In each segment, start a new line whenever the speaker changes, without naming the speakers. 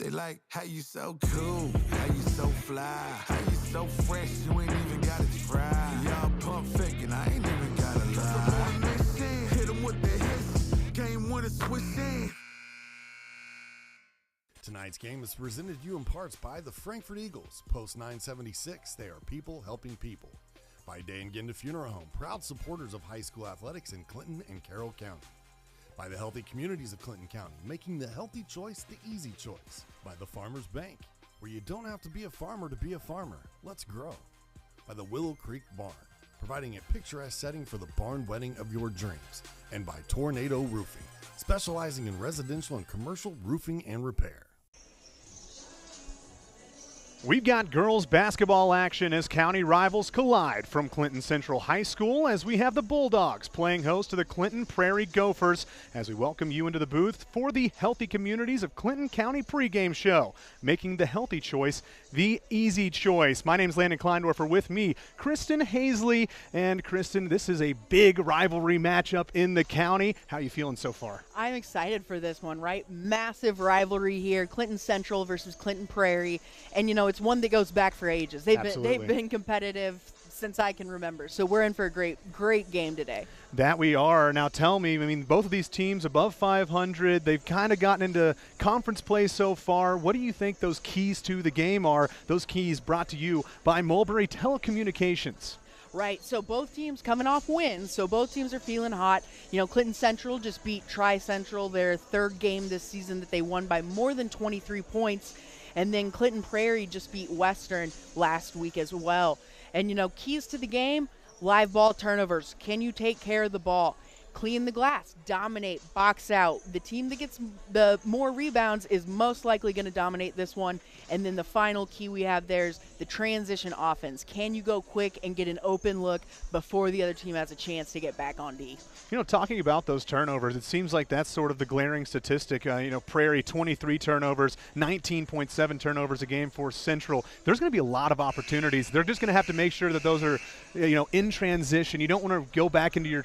They like, how you so cool, how you so fly, how you so fresh, you ain't even gotta try. Y'all pump faking, I ain't even gotta lie. Hit 'em with the hits, game winner switch in.
Tonight's game is presented to you in parts by the Frankfurt Eagles. Post 976, they are people helping people. By Day and Ginda Funeral Home, proud supporters of high school athletics in Clinton and Carroll County. By the healthy communities of Clinton County, making the healthy choice the easy choice. By the Farmers Bank, where you don't have to be a farmer to be a farmer. Let's grow. By the Willow Creek Barn, providing a picturesque setting for the barn wedding of your dreams. And by Tornado Roofing, specializing in residential and commercial roofing and repair.
We've got girls basketball action as county rivals collide from Clinton Central High School as we have the Bulldogs playing host to the Clinton Prairie Gophers as we welcome you into the booth for the Healthy Communities of Clinton County pregame show, making the healthy choice the easy choice. My name's Landon Kleindorfer, with me, Kristen Hazley. And Kristen, this is a big rivalry matchup in the county. How are you feeling so far?
I'm excited for this one, right? Massive rivalry here, Clinton Central versus Clinton Prairie. And, you know, it's one that goes back for ages. They've been competitive since I can remember. So we're in for a great game today.
That we are. Now tell me, I mean, both of these teams above 500, they've kind of gotten into conference play so far. What do you think those keys to the game are? Those keys brought to you by Mulberry Telecommunications.
Right, so both teams coming off wins, so both teams are feeling hot. You know, Clinton Central just beat Tri-Central, their third game this season that they won by more than 23 points. And then Clinton Prairie just beat Western last week as well. And, you know, keys to the game, live ball turnovers. Can you take care of the ball? Clean the glass, dominate, box out. The team that gets the more rebounds is most likely going to dominate this one. And then the final key we have there is the transition offense. Can you go quick and get an open look before the other team has a chance to get back on D?
You know, talking about those turnovers, it seems like that's sort of the glaring statistic. You know, Prairie, 23 turnovers, 19.7 turnovers a game for Central. There's going to be a lot of opportunities. They're just going to have to make sure that those are, you know, in transition. You don't want to go back into your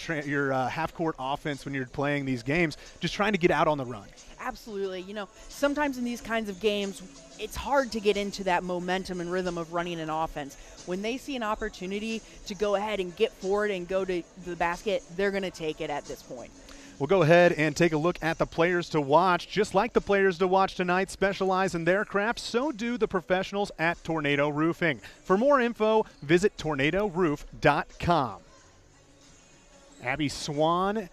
half-court offense when you're playing these games, just trying to get out on the run.
Absolutely. You know, sometimes in these kinds of games, it's hard to get into that momentum and rhythm of running an offense. When they see an opportunity to go ahead and get forward and go to the basket, they're going to take it at this point.
We'll go ahead and take a look at the players to watch. Just like the players to watch tonight specialize in their craft, so do the professionals at Tornado Roofing. For more info, visit tornadoroof.com. Abby Swan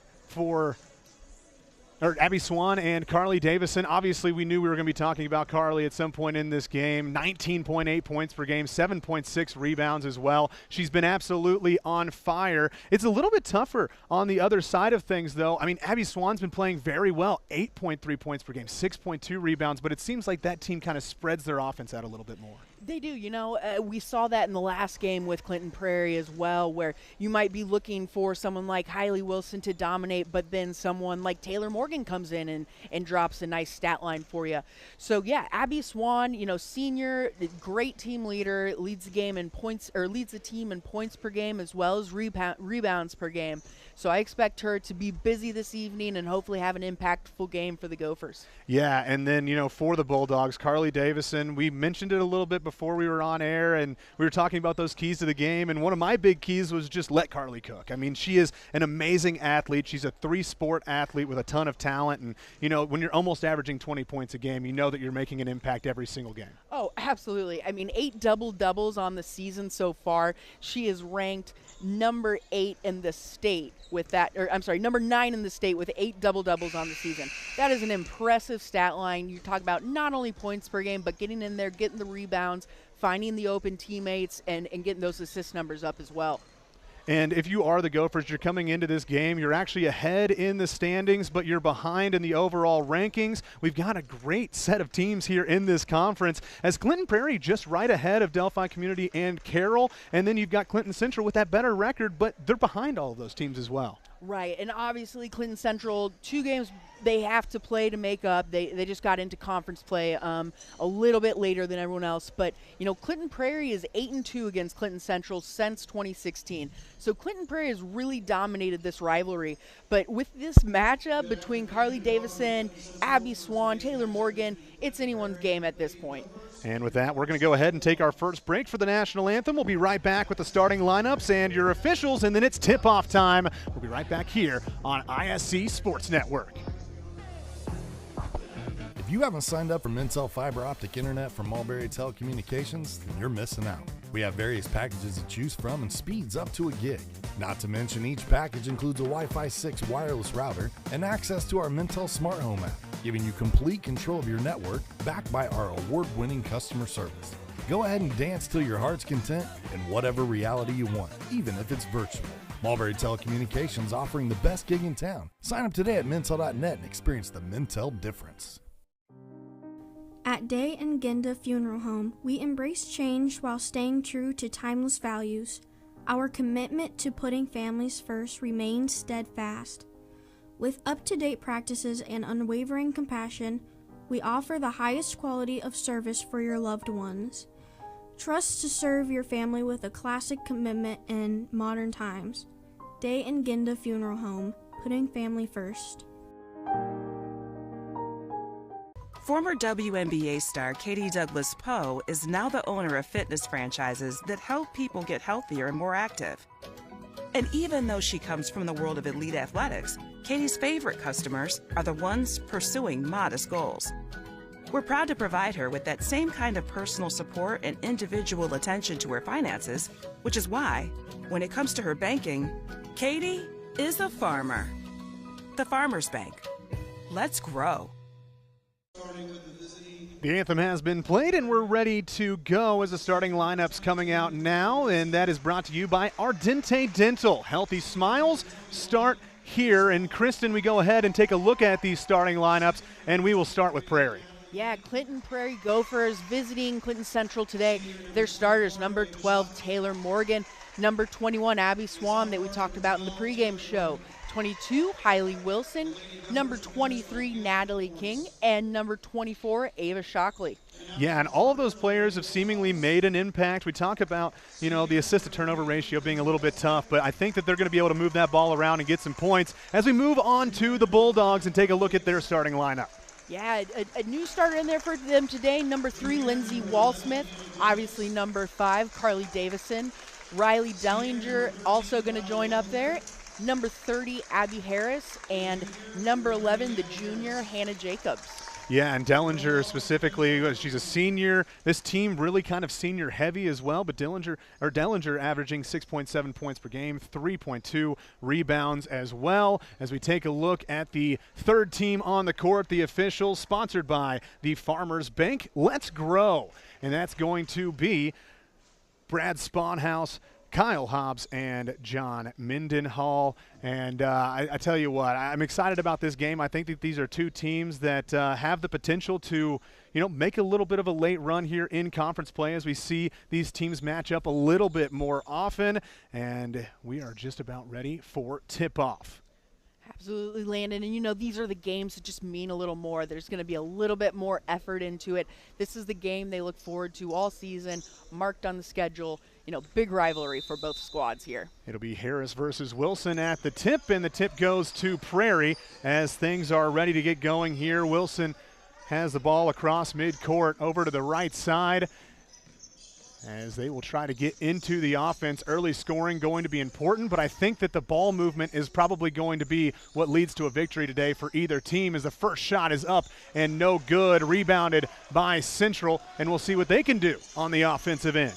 and Carly Davison. Obviously, we knew we were going to be talking about Carly at some point in this game. 19.8 points per game, 7.6 rebounds as well. She's been absolutely on fire. It's a little bit tougher on the other side of things, though. I mean, Abby Swan's been playing very well. 8.3 points per game, 6.2 rebounds, but it seems like that team kind of spreads their offense out a little bit more.
They do. You know, we saw that in the last game with Clinton Prairie as well, where you might be looking for someone like Hailey Wilson to dominate, but then someone like Taylor Morgan comes in and drops a nice stat line for you. So, yeah, Abby Swan, you know, senior, great team leader, leads the game in points, or leads the team in points per game as well as rebounds per game. So I expect her to be busy this evening and hopefully have an impactful game for the Gophers.
Yeah, and then, you know, for the Bulldogs, Carly Davison, we mentioned it a little bit before we were on air, and we were talking about those keys to the game, and one of my big keys was just let Carly cook. I mean, she is an amazing athlete. She's a three-sport athlete with a ton of talent, and, you know, when you're almost averaging 20 points a game, you know that you're making an impact every single game.
Oh, absolutely. I mean, 8 double-doubles on the season so far. She is ranked number 8 in the state with that, or I'm sorry, number 9 in the state with 8 double-doubles on the season. That is an impressive stat line. You talk about not only points per game, but getting in there, getting the rebounds, finding the open teammates, and getting those assist numbers up as well.
And if you are the Gophers, you're coming into this game, you're actually ahead in the standings, but you're behind in the overall rankings. We've got a great set of teams here in this conference, as Clinton Prairie just right ahead of Delphi Community and Carroll, and then you've got Clinton Central with that better record, but they're behind all of those teams as well.
Right, and obviously Clinton Central, 2 games they have to play to make up. They just got into conference play a little bit later than everyone else. But, Clinton Prairie is 8-2 against Clinton Central since 2016. So Clinton Prairie has really dominated this rivalry. But with this matchup between Carly Davison, Abby Swan, Taylor Morgan, it's anyone's game at this point.
And with that, we're going to go ahead and take our first break for the national anthem. We'll be right back with the starting lineups and your officials, and then it's tip-off time. We'll be right back here on ISC Sports Network.
If you haven't signed up for Mintel Fiber Optic Internet from Mulberry Telecommunications, then you're missing out. We have various packages to choose from and speeds up to a gig. Not to mention each package includes a Wi-Fi 6 wireless router and access to our Mintel Smart Home app, giving you complete control of your network backed by our award-winning customer service. Go ahead and dance till your heart's content in whatever reality you want, even if it's virtual. Mulberry Telecommunications offering the best gig in town. Sign up today at Mintel.net and experience the Mintel difference.
At Day and Genda Funeral Home, we embrace change while staying true to timeless values. Our commitment to putting families first remains steadfast. With up-to-date practices and unwavering compassion, we offer the highest quality of service for your loved ones. Trust to serve your family with a classic commitment in modern times. Day and Genda Funeral Home, putting family first.
Former WNBA star Katie Douglas Poe is now the owner of fitness franchises that help people get healthier and more active. And even though she comes from the world of elite athletics, Katie's favorite customers are the ones pursuing modest goals. We're proud to provide her with that same kind of personal support and individual attention to her finances, which is why, when it comes to her banking, Katie is a farmer. The Farmers Bank. Let's grow.
The anthem has been played, and we're ready to go as the starting lineup's coming out now, and that is brought to you by Ardente Dental. Healthy smiles start here. And Kristen, we go ahead and take a look at these starting lineups, and we will start with Prairie.
Yeah, Clinton Prairie Gophers visiting Clinton Central today. Their starters, number 12, Taylor Morgan, number 21, Abby Swan, that we talked about in the pregame show, 22, Hailey Wilson, number 23, Natalie King, and number 24, Ava Shockley.
Yeah, and all of those players have seemingly made an impact. We talk about, the assist-to-turnover ratio being a little bit tough, but I think that they're going to be able to move that ball around and get some points as we move on to the Bulldogs and take a look at their starting lineup.
Yeah, a new starter in there for them today, number 3, Lindsay Walsmith, obviously number 5, Carly Davison, Riley Dellinger also going to join up there, number 30, Abby Harris, and number 11, the junior, Hannah Jacobs.
Yeah, and Dellinger specifically, she's a senior. This team really kind of senior heavy as well, but Dellinger averaging 6.7 points per game, 3.2 rebounds as well. As we take a look at the third team on the court, the officials, sponsored by the Farmers Bank. Let's grow. And that's going to be Brad Spawnhouse, Kyle Hobbs, and John Mindenhall. And I tell you what, I'm excited about this game. I think that these are two teams that have the potential to, make a little bit of a late run here in conference play as we see these teams match up a little bit more often. And we are just about ready for tip-off.
Absolutely, Landon. And, these are the games that just mean a little more. There's going to be a little bit more effort into it. This is the game they look forward to all season, marked on the schedule. Big rivalry for both squads here.
It'll be Harris versus Wilson at the tip, and the tip goes to Prairie as things are ready to get going here. Wilson has the ball across midcourt over to the right side as they will try to get into the offense. Early scoring going to be important, but I think that the ball movement is probably going to be what leads to a victory today for either team, as the first shot is up and no good. Rebounded by Central, and we'll see what they can do on the offensive end.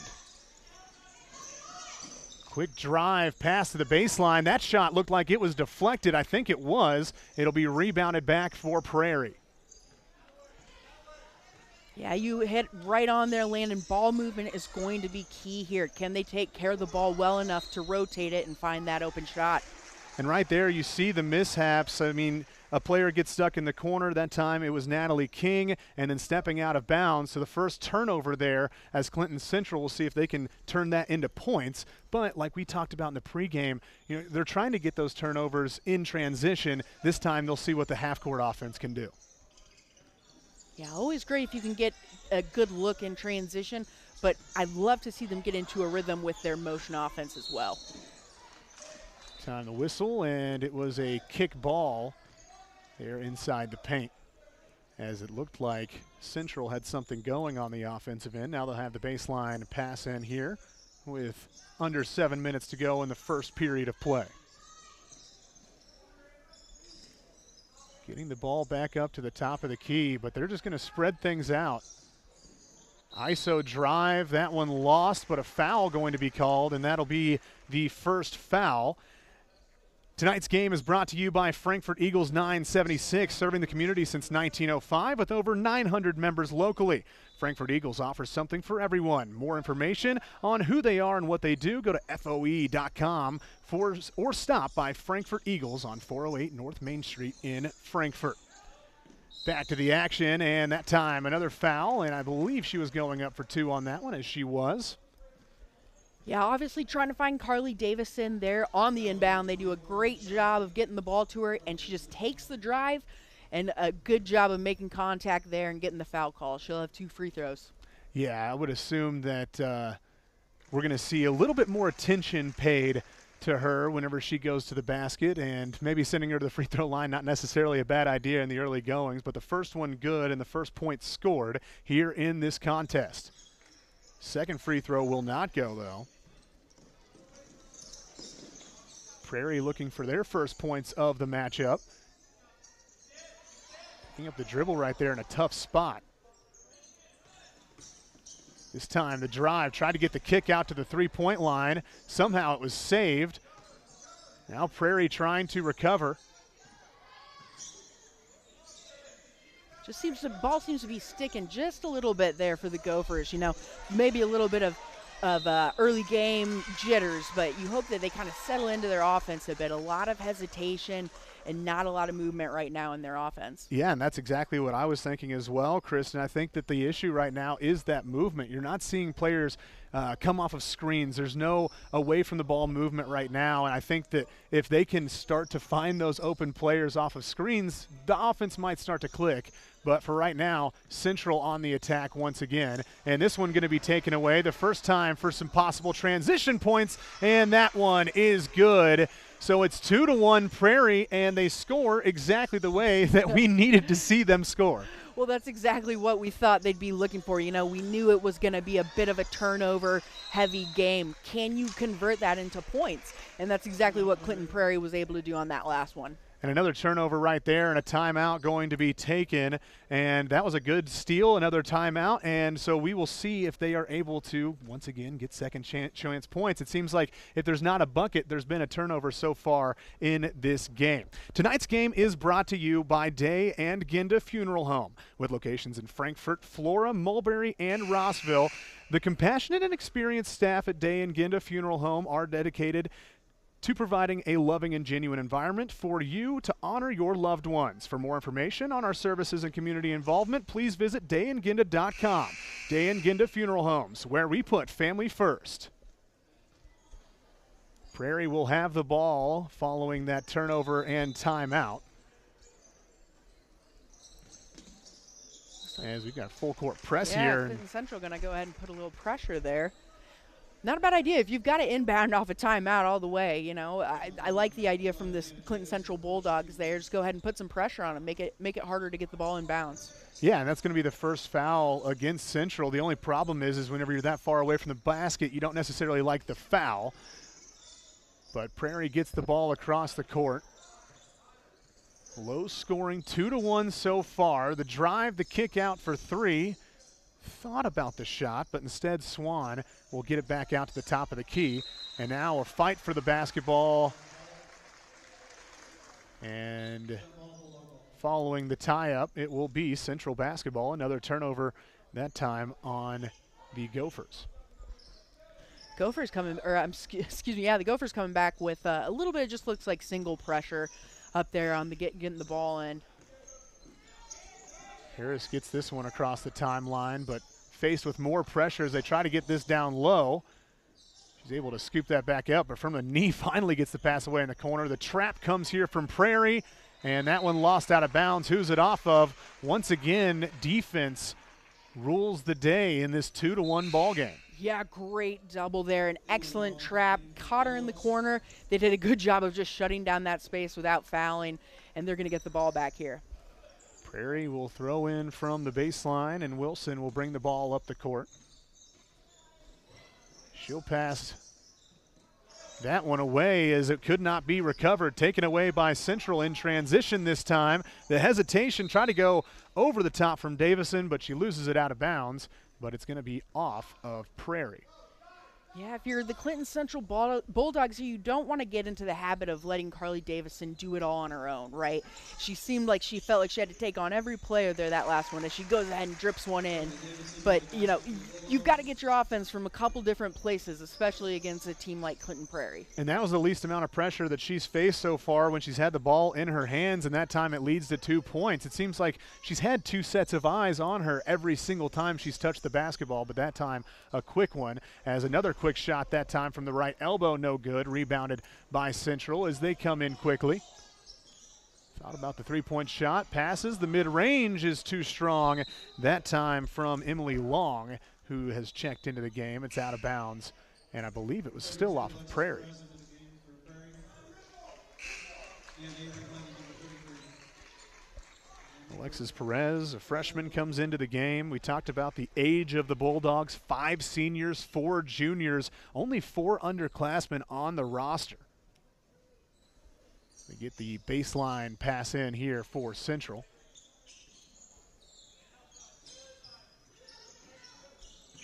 Quick drive pass to the baseline. That shot looked like it was deflected. I think it was. It'll be rebounded back for Prairie.
Yeah, you hit right on there, Landon. Ball movement is going to be key here. Can they take care of the ball well enough to rotate it and find that open shot?
And right there you see the mishaps. a player gets stuck in the corner. That time it was Natalie King, and then stepping out of bounds. So the first turnover there as Clinton Central. We'll see if they can turn that into points. But like we talked about in the pregame, they're trying to get those turnovers in transition. This time they'll see what the half-court offense can do.
Yeah, always great if you can get a good look in transition, but I'd love to see them get into a rhythm with their motion offense as well.
Time to whistle, and it was a kick ball there inside the paint, as it looked like Central had something going on the offensive end. Now they'll have the baseline pass in here with under 7 minutes to go in the first period of play. Getting the ball back up to the top of the key, but they're just going to spread things out. ISO drive, that one lost, but a foul going to be called, and that'll be the first foul. Tonight's game is brought to you by Frankfort Eagles 976, serving the community since 1905 with over 900 members locally. Frankfort Eagles offers something for everyone. More information on who they are and what they do, go to FOE.com or stop by Frankfort Eagles on 408 North Main Street in Frankfort. Back to the action, and that time another foul, and I believe she was going up for 2 on that one, as she was.
Yeah, obviously trying to find Carly Davison there on the inbound. They do a great job of getting the ball to her, and she just takes the drive, and a good job of making contact there and getting the foul call. She'll have 2 free throws.
Yeah, I would assume that we're going to see a little bit more attention paid to her whenever she goes to the basket, and maybe sending her to the free throw line, not necessarily a bad idea in the early goings, but the first one good and the first point scored here in this contest. Second free throw will not go, though. Prairie looking for their first points of the matchup. Picking up the dribble right there in a tough spot. This time the drive, tried to get the kick out to the three-point line. Somehow it was saved. Now Prairie trying to recover.
Just seems the ball seems to be sticking just a little bit there for the Gophers. Maybe a little bit of early game jitters, but you hope that they kind of settle into their offense a bit. A lot of hesitation and not a lot of movement right now in their offense.
Yeah, and that's exactly what I was thinking as well, Chris. And I think that the issue right now is that movement. You're not seeing players come off of screens. There's no away from the ball movement right now. And I think that if they can start to find those open players off of screens, the offense might start to click. But for right now, Central on the attack once again. And this one going to be taken away the first time for some possible transition points. And that one is good. So it's 2-1 Prairie, and they score exactly the way that we needed to see them score.
Well, that's exactly what we thought they'd be looking for. We knew it was going to be a bit of a turnover-heavy game. Can you convert that into points? And that's exactly what Clinton Prairie was able to do on that last one.
And another turnover right there, and a timeout going to be taken. And that was a good steal, another timeout. And so we will see if they are able to, once again, get second chance points. It seems like if there's not a bucket, there's been a turnover so far in this game. Tonight's game is brought to you by Day and Ginda Funeral Home, with locations in Frankfort, Flora, Mulberry, and Rossville. The compassionate and experienced staff at Day and Ginda Funeral Home are dedicated to providing a loving and genuine environment for you to honor your loved ones. For more information on our services and community involvement, please visit dayandginda.com. Day and Ginda Funeral Homes, where we put family first. Prairie will have the ball following that turnover and timeout. As we've got full court press here.
Clinton Central going to go ahead and put a little pressure there. Not a bad idea. If you've got to inbound off a timeout all the way, I like the idea from this Clinton Central Bulldogs there. Just go ahead and put some pressure on them. Make it harder to get the ball in bounds.
Yeah, and that's going to be the first foul against Central. The only problem is whenever you're that far away from the basket, you don't necessarily like the foul. But Prairie gets the ball across the court. Low scoring, 2-1 so far. The drive, the kick out for 3. Thought about the shot, but instead Swan will get it back out to the top of the key. And now a fight for the basketball. And following the tie-up, it will be Central basketball. Another turnover, that time on the Gophers.
The Gophers coming back with a little bit, it just looks like single pressure. up there on the getting the ball in.
Harris gets this one across the timeline, but faced with more pressure as they try to get this down low. She's able to scoop that back up, but from the knee finally gets the pass away in the corner. The trap comes here from Prairie, and that one lost out of bounds. Who's it off of? Once again, defense rules the day in this 2-1 ball game.
Yeah, great double there. An excellent trap. Caught her in the corner. They did a good job of just shutting down that space without fouling, and they're going to get the ball back here.
Prairie will throw in from the baseline, and Wilson will bring the ball up the court. She'll pass that one away as it could not be recovered. Taken away by Central in transition this time. The hesitation, trying to go over the top from Davison, but she loses it out of bounds. But it's going to be off of Prairie.
Yeah, if you're the Clinton Central Bulldogs, you don't want to get into the habit of letting Carly Davison do it all on her own, right? She seemed like she felt like she had to take on every player there that last one as she goes ahead and drips one in. But, you know, you've got to get your offense from a couple different places, especially against a team like Clinton Prairie.
And that was the least amount of pressure that she's faced so far when she's had the ball in her hands, and that time it leads to 2 points. It seems like she's had 2 sets of eyes on her every single time she's touched the basketball, but that time a quick one as another quick shot that time from the right elbow, no good. Rebounded by Central as they come in quickly. Thought about the 3-point shot. Passes. The mid-range is too strong. That time from Emily Long, who has checked into the game. It's out of bounds, and I believe it was still off of Prairie. Alexis Perez, a freshman, comes into the game. We talked about the age of the Bulldogs, 5 seniors, 4 juniors, only 4 underclassmen on the roster. We get the baseline pass in here for Central.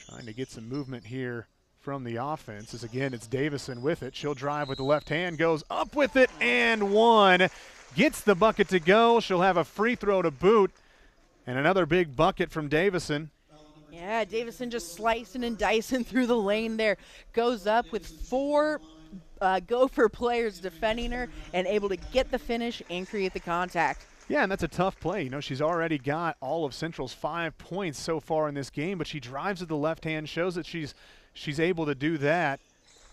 Trying to get some movement here from the offense as again it's Davison with it. She'll drive with the left hand, goes up with it and one. Gets the bucket to go. She'll have a free throw to boot. And another big bucket from Davison.
Yeah, Davison just slicing and dicing through the lane there. Goes up with 4 Gopher players defending her and able to get the finish and create the contact.
Yeah, and that's a tough play. You know, she's already got all of Central's 5 points so far in this game, but she drives with the left hand, shows that she's able to do that.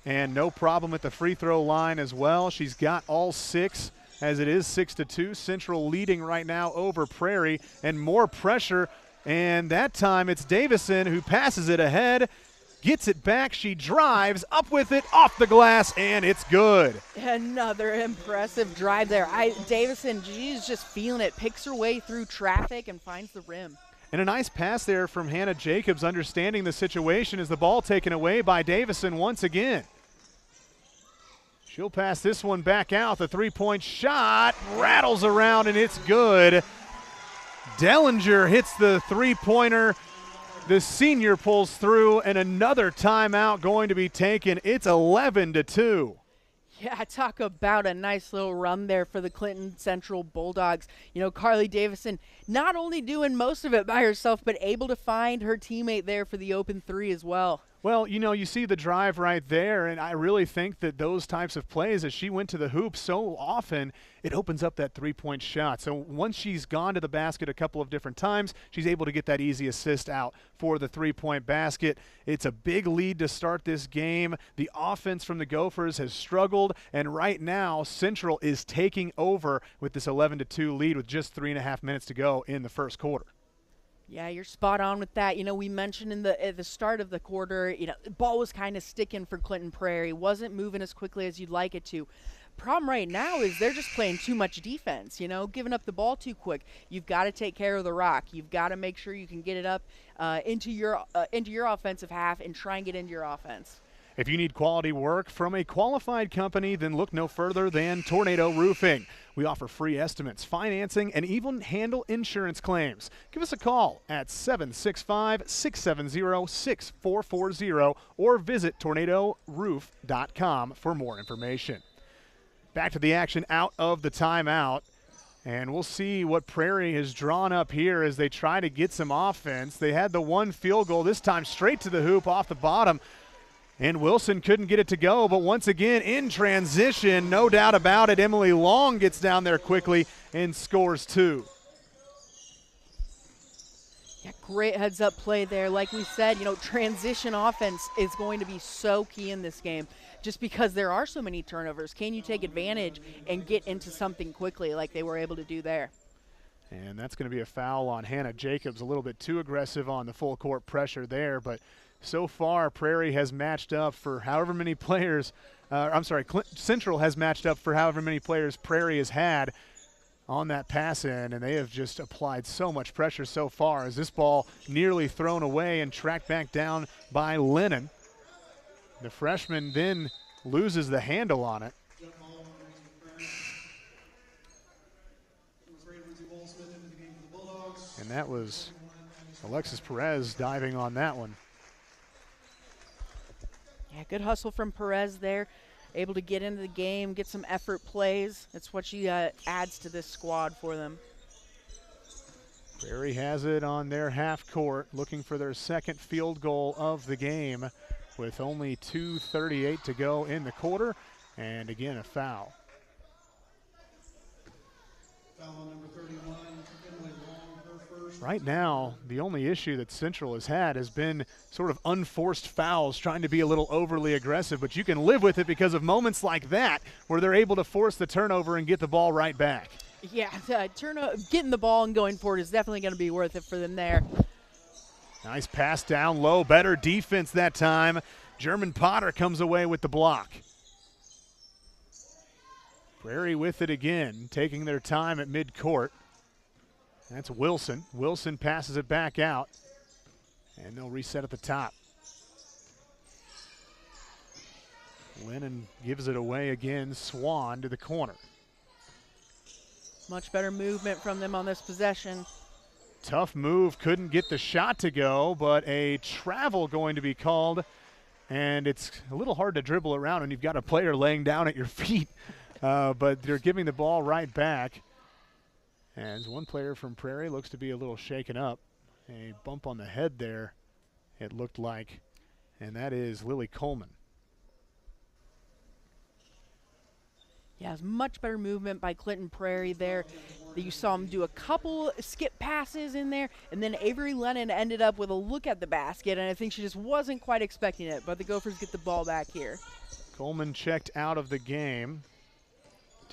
And no problem at the free throw line as well. She's got all 6. As it is 6-2, Central leading right now over Prairie, and more pressure, and that time it's Davison who passes it ahead, gets it back, she drives, up with it, off the glass, and it's good.
Another impressive drive there. Davison, she's just feeling it, picks her way through traffic and finds the rim.
And a nice pass there from Hannah Jacobs, understanding the situation as the ball taken away by Davison once again. She'll pass this one back out. The 3-point shot rattles around, and it's good. Dellinger hits the 3-pointer. The senior pulls through, and another timeout going to be taken. It's 11-2.
Yeah, talk about a nice little run there for the Clinton Central Bulldogs. You know, Carly Davison not only doing most of it by herself, but able to find her teammate there for the open 3 as well.
Well, you know, you see the drive right there, and I really think that those types of plays, as she went to the hoop so often, it opens up that 3-point shot. So once she's gone to the basket a couple of different times, she's able to get that easy assist out for the 3-point basket. It's a big lead to start this game. The offense from the Gophers has struggled, and right now Central is taking over with this 11-2 lead with just 3.5 minutes to go in the first quarter.
Yeah, you're spot on with that. You know, we mentioned at the start of the quarter, you know, the ball was kind of sticking for Clinton Prairie. Wasn't moving as quickly as you'd like it to. Problem right now is they're just playing too much defense, you know, giving up the ball too quick. You've got to take care of the rock. You've got to make sure you can get it up into your offensive half and try and get into your offense.
If you need quality work from a qualified company, then look no further than Tornado Roofing. We offer free estimates, financing, and even handle insurance claims. Give us a call at 765-670-6440 or visit tornadoroof.com for more information. Back to the action out of the timeout. And we'll see what Prairie has drawn up here as they try to get some offense. They had the 1 field goal, this time straight to the hoop off the bottom. And Wilson couldn't get it to go, but once again in transition, no doubt about it, Emily Long gets down there quickly and scores 2.
Yeah, great heads-up play there. Like we said, transition offense is going to be so key in this game just because there are so many turnovers. Can you take advantage and get into something quickly like they were able to do there?
And that's going to be a foul on Hannah Jacobs, a little bit too aggressive on the full court pressure there, but so far Prairie has matched up for however many players, Central has matched up for however many players Prairie has had on that pass in, and they have just applied so much pressure so far as this ball nearly thrown away and tracked back down by Lennon. The freshman then loses the handle on it. And that was Alexis Perez diving on that one.
Yeah, good hustle from Perez there. Able to get into the game, get some effort plays. That's what she adds to this squad for them.
Prairie has it on their half court, looking for their second field goal of the game with only 2:38 to go in the quarter. And again, a foul.
Foul number 31, Emily Long, her first.
Right now, the only issue that Central has been sort of unforced fouls, trying to be a little overly aggressive, but you can live with it because of moments like that where they're able to force the turnover and get the ball right back.
Yeah, getting the ball and going forward is definitely going to be worth it for them there.
Nice pass down low, better defense that time. German Potter comes away with the block. Prairie with it again, taking their time at midcourt. That's Wilson. Wilson passes it back out, and they'll reset at the top. Lennon gives it away again. Swan to the corner.
Much better movement from them on this possession.
Tough move, couldn't get the shot to go, but a travel going to be called, and it's a little hard to dribble around when you've got a player laying down at your feet, but they're giving the ball right back. As one player from Prairie looks to be a little shaken up. A bump on the head there, it looked like, and that is Lily Coleman.
Yeah, it's much better movement by Clinton Prairie there. You saw him do a couple skip passes in there, and then Avery Lennon ended up with a look at the basket, and I think she just wasn't quite expecting it, but the Gophers get the ball back here.
Coleman checked out of the game.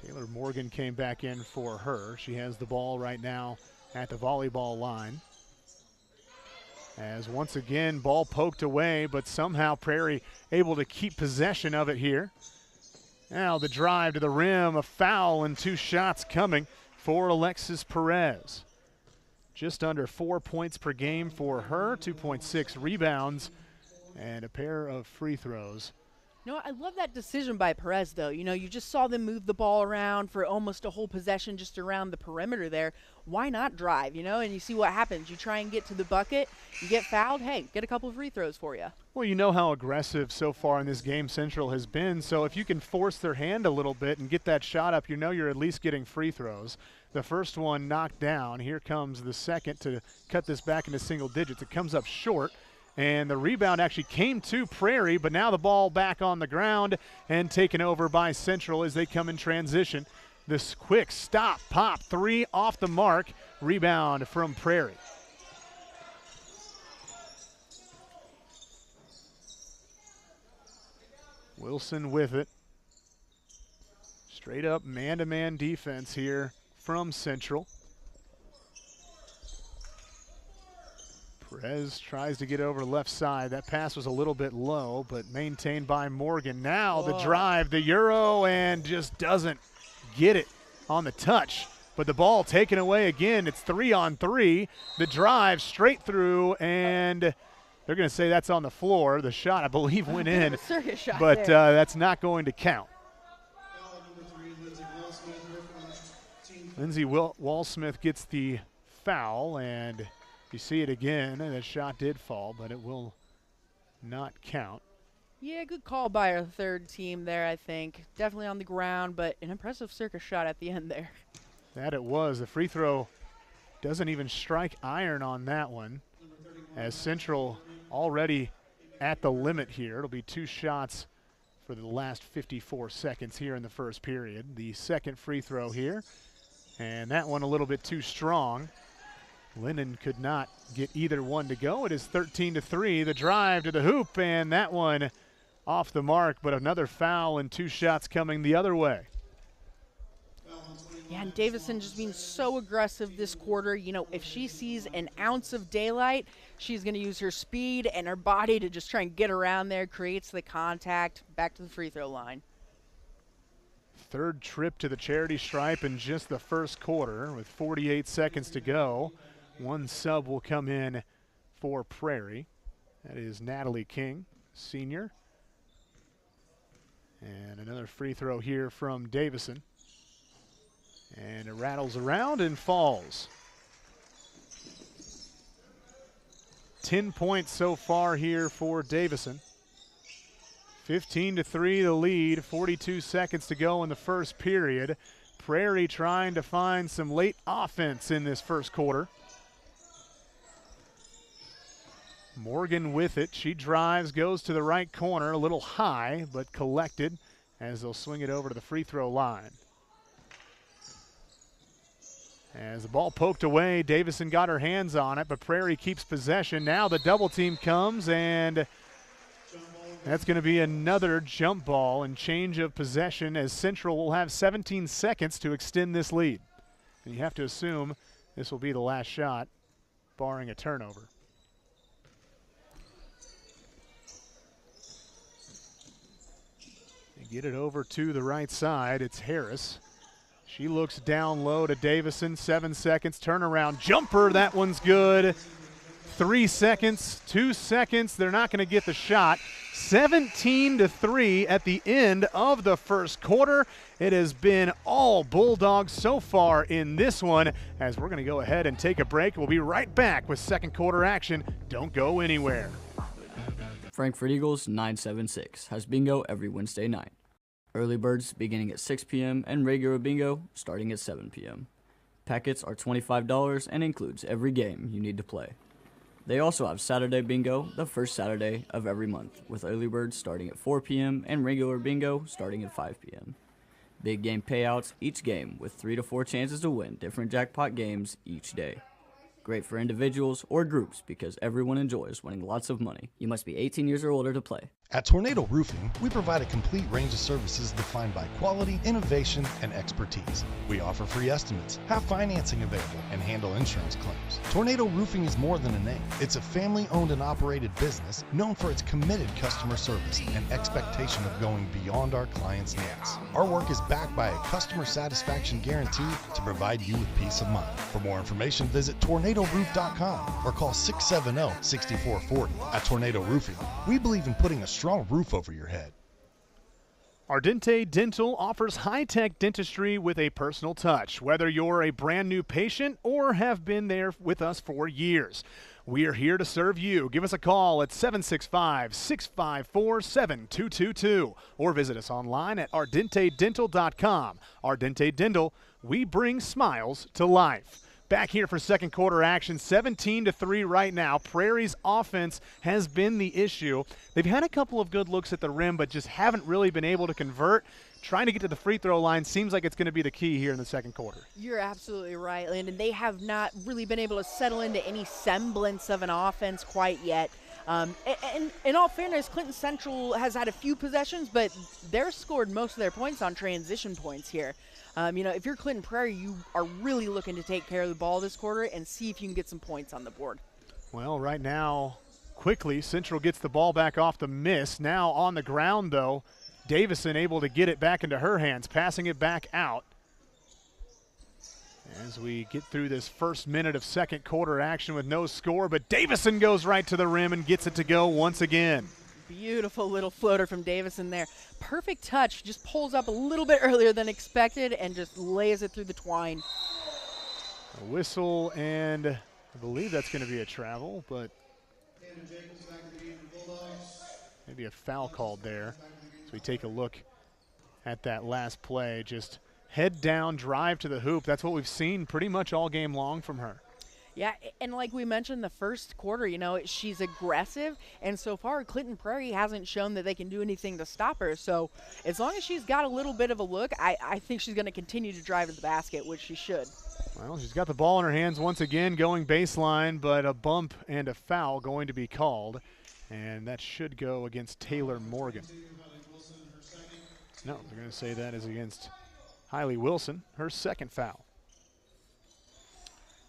Taylor Morgan came back in for her. She has the ball right now at the volleyball line. As once again, ball poked away, but somehow Prairie able to keep possession of it here. Now the drive to the rim, a foul, and 2 shots coming for Alexis Perez. Just under 4 points per game for her, 2.6 rebounds, and a pair of free throws.
I love that decision by Perez, though. You just saw them move the ball around for almost a whole possession just around the perimeter there. Why not drive, and you see what happens. You try and get to the bucket, you get fouled, hey, get a couple of free throws for you.
Well, you know how aggressive so far in this game Central has been, so if you can force their hand a little bit and get that shot up, you're at least getting free throws. The first one knocked down. Here comes the second to cut this back into single digits. It comes up short. And the rebound actually came to Prairie, but now the ball back on the ground and taken over by Central as they come in transition. This quick stop, pop, 3 off the mark, rebound from Prairie. Wilson with it. Straight up man-to-man defense here from Central. Perez tries to get over left side. That pass was a little bit low, but maintained by Morgan. Now the drive, the Euro, and just doesn't get it on the touch. But the ball taken away again. It's 3-on-3. The drive straight through, and they're going to say that's on the floor. The shot, I believe, went in, but that's not going to count. Lindsay Walsmith gets the foul, and you see it again, and the shot did fall, but it will not count.
Yeah, good call by our third team there, I think. Definitely on the ground, but an impressive circus shot at the end there.
That it was. The free throw doesn't even strike iron on that one, as Central already at the limit here. It'll be 2 shots for the last 54 seconds here in the first period. The second free throw here, and that one a little bit too strong. Lennon could not get either one to go. It is 13-3. The drive to the hoop, and that one off the mark, but another foul and 2 shots coming the other way.
Yeah, and Davison just being so aggressive this quarter. You know, if she sees an ounce of daylight, she's going to use her speed and her body to just try and get around there, creates the contact, back to the free throw line.
Third trip to the charity stripe in just the first quarter with 48 seconds to go. 1 sub will come in for Prairie. That is Natalie King, senior. And another free throw here from Davison. And it rattles around and falls. 10 points so far here for Davison. 15-3 the lead, 42 seconds to go in the first period. Prairie trying to find some late offense in this first quarter. Morgan with it. She drives, goes to the right corner, a little high, but collected as they'll swing it over to the free throw line. As the ball poked away, Davison got her hands on it, but Prairie keeps possession. Now the double team comes, and that's going to be another jump ball and change of possession, as Central will have 17 seconds to extend this lead. And you have to assume this will be the last shot, barring a turnover. They get it over to the right side. It's Harris. She looks down low to Davison. 7 seconds, turnaround jumper. That one's good. 3 seconds, 2 seconds. They're not going to get the shot. 17-3 at the end of the first quarter. It has been all Bulldogs so far in this one, as we're going to go ahead and take a break. We'll be right back with second quarter action. Don't go anywhere.
Frankfurt Eagles 976 has bingo every Wednesday night. Early birds beginning at 6 p.m. and regular bingo starting at 7 p.m. Packets are $25 and includes every game you need to play. They also have Saturday bingo the first Saturday of every month, with early birds starting at 4 p.m. and regular bingo starting at 5 p.m. Big game payouts each game with 3 to 4 chances to win different jackpot games each day. Great for individuals or groups because everyone enjoys winning lots of money. You must be 18 years or older to play.
At Tornado Roofing, we provide a complete range of services defined by quality, innovation, and expertise. We offer free estimates, have financing available, and handle insurance claims. Tornado Roofing is more than a name. It's a family-owned and operated business known for its committed customer service and expectation of going beyond our clients' needs. Our work is backed by a customer satisfaction guarantee to provide you with peace of mind. For more information, visit tornadoroof.com or call 670-6440. At Tornado Roofing, we believe in putting a strong roof over your head.
Ardente Dental offers high-tech dentistry with a personal touch, whether you're a brand new patient or have been there with us for years. We are here to serve you. Give us a call at 765-654-7222 or visit us online at ardentedental.com. Ardente Dental, we bring smiles to life. Back here for second quarter action, 17-3 right now. Prairie's offense has been the issue. They've had a couple of good looks at the rim, but just haven't really been able to convert. Trying to get to the free throw line seems like it's going to be the key here in the second quarter.
You're absolutely right, Landon. They have not really been able to settle into any semblance of an offense quite yet. And in all fairness, Clinton Central has had a few possessions, but they're scored most of their points on transition points here. If you're Clinton Prairie, you are really looking to take care of the ball this quarter and see if you can get some points on the board.
Well, right now, quickly, Central gets the ball back off the miss. Now on the ground, though, Davison able to get it back into her hands, passing it back out. As we get through this first minute of second quarter action with no score, but Davison goes right to the rim and gets it to go once again.
Beautiful little floater from Davison there. Perfect touch, just pulls up a little bit earlier than expected and just lays it through the twine.
A whistle, and I believe that's going to be a travel, but maybe a foul called there. So we take a look at that last play. Just head down, drive to the hoop. That's what we've seen pretty much all game long from her.
Yeah, and like we mentioned the first quarter, she's aggressive, and so far Clinton Prairie hasn't shown that they can do anything to stop her. So as long as she's got a little bit of a look, I think she's going to continue to drive to the basket, which she should.
Well, she's got the ball in her hands once again, going baseline, but a bump and a foul going to be called, and that should go against Taylor Morgan. No, they're going to say that is against Hailey Wilson, her second foul.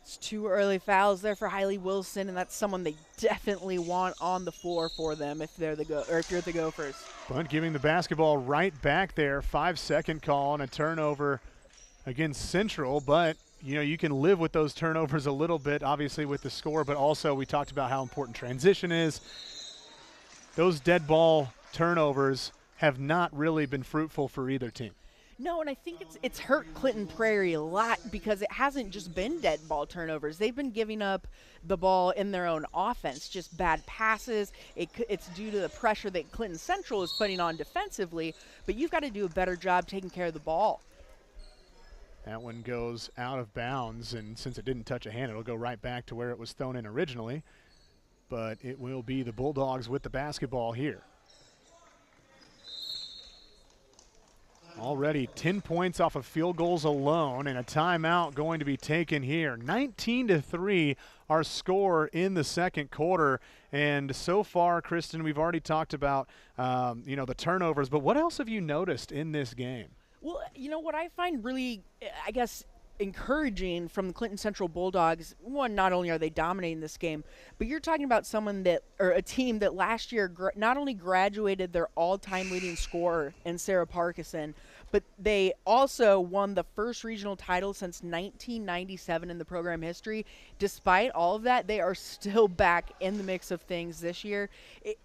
It's 2 early fouls there for Hailey Wilson, and that's someone they definitely want on the floor for them if they're if you're the Gophers.
But giving the basketball right back there, 5-second call and a turnover against Central, but you can live with those turnovers a little bit, obviously with the score, but also we talked about how important transition is. Those dead ball turnovers have not really been fruitful for either team.
No, and I think it's hurt Clinton Prairie a lot because it hasn't just been dead ball turnovers. They've been giving up the ball in their own offense, just bad passes. It's due to the pressure that Clinton Central is putting on defensively, but you've got to do a better job taking care of the ball.
That one goes out of bounds, and since it didn't touch a hand, it'll go right back to where it was thrown in originally. But it will be the Bulldogs with the basketball here. Already 10 points off of field goals alone, and a timeout going to be taken here. 19-3 our score in the second quarter, and so far, Kristen, we've already talked about the turnovers, but what else have you noticed in this game?
Well, what I find really, encouraging from the Clinton Central Bulldogs, one, not only are they dominating this game, but you're talking about a team that last year not only graduated their all-time leading scorer in Sarah Parkinson, but they also won the first regional title since 1997 in the program history. Despite all of that, they are still back in the mix of things this year.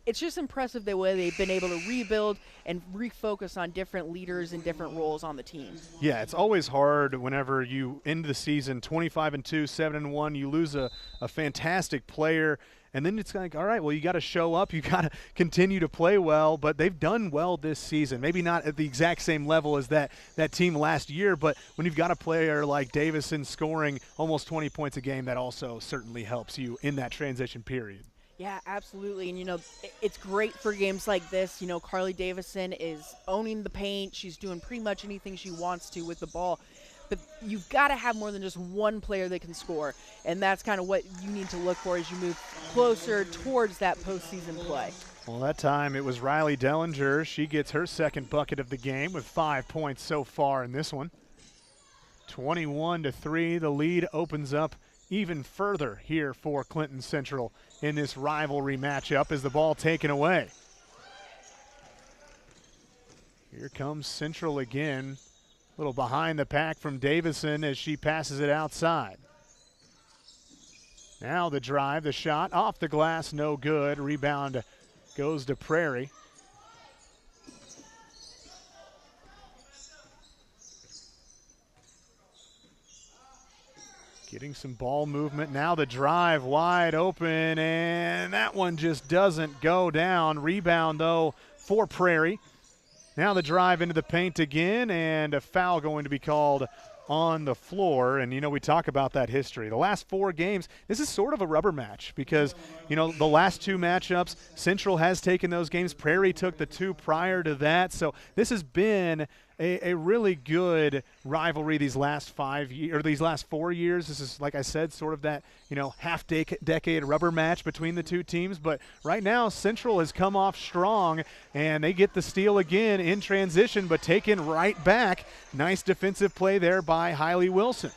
It's just impressive the way they've been able to rebuild and refocus on different leaders and different roles on the team.
Yeah, it's always hard whenever you end the season 25-2, 7-1, you lose a fantastic player, and then it's like, all right, well, you got to show up, you got to continue to play well, but they've done well this season. Maybe not at the exact same level as that team last year, but when you've got a player like Davison scoring almost 20 points a game, that also certainly helps you in that transition period.
Yeah, absolutely. And, it's great for games like this. Carly Davison is owning the paint. She's doing pretty much anything she wants to with the ball. But you've got to have more than just one player that can score. And that's kind of what you need to look for as you move closer towards that postseason play.
Well, that time it was Riley Dellinger. She gets her second bucket of the game with 5 points so far in this one. 21-3, the lead opens up even further here for Clinton Central in this rivalry matchup as the ball taken away. Here comes Central again. A little behind the pack from Davison as she passes it outside. Now the drive, the shot off the glass, no good. Rebound goes to Prairie. Getting some ball movement. Now the drive wide open, and that one just doesn't go down. Rebound, though, for Prairie. Now the drive into the paint again, and a foul going to be called on the floor. And, we talk about that history. The last 4 games, this is sort of a rubber match because, the last 2 matchups, Central has taken those games. Prairie took the 2 prior to that. So this has been a really good rivalry these last 4 years. This is, like I said, sort of that, half-decade rubber match between the 2 teams. But right now, Central has come off strong, and they get the steal again in transition, but taken right back. Nice defensive play there by Hailey Wilson.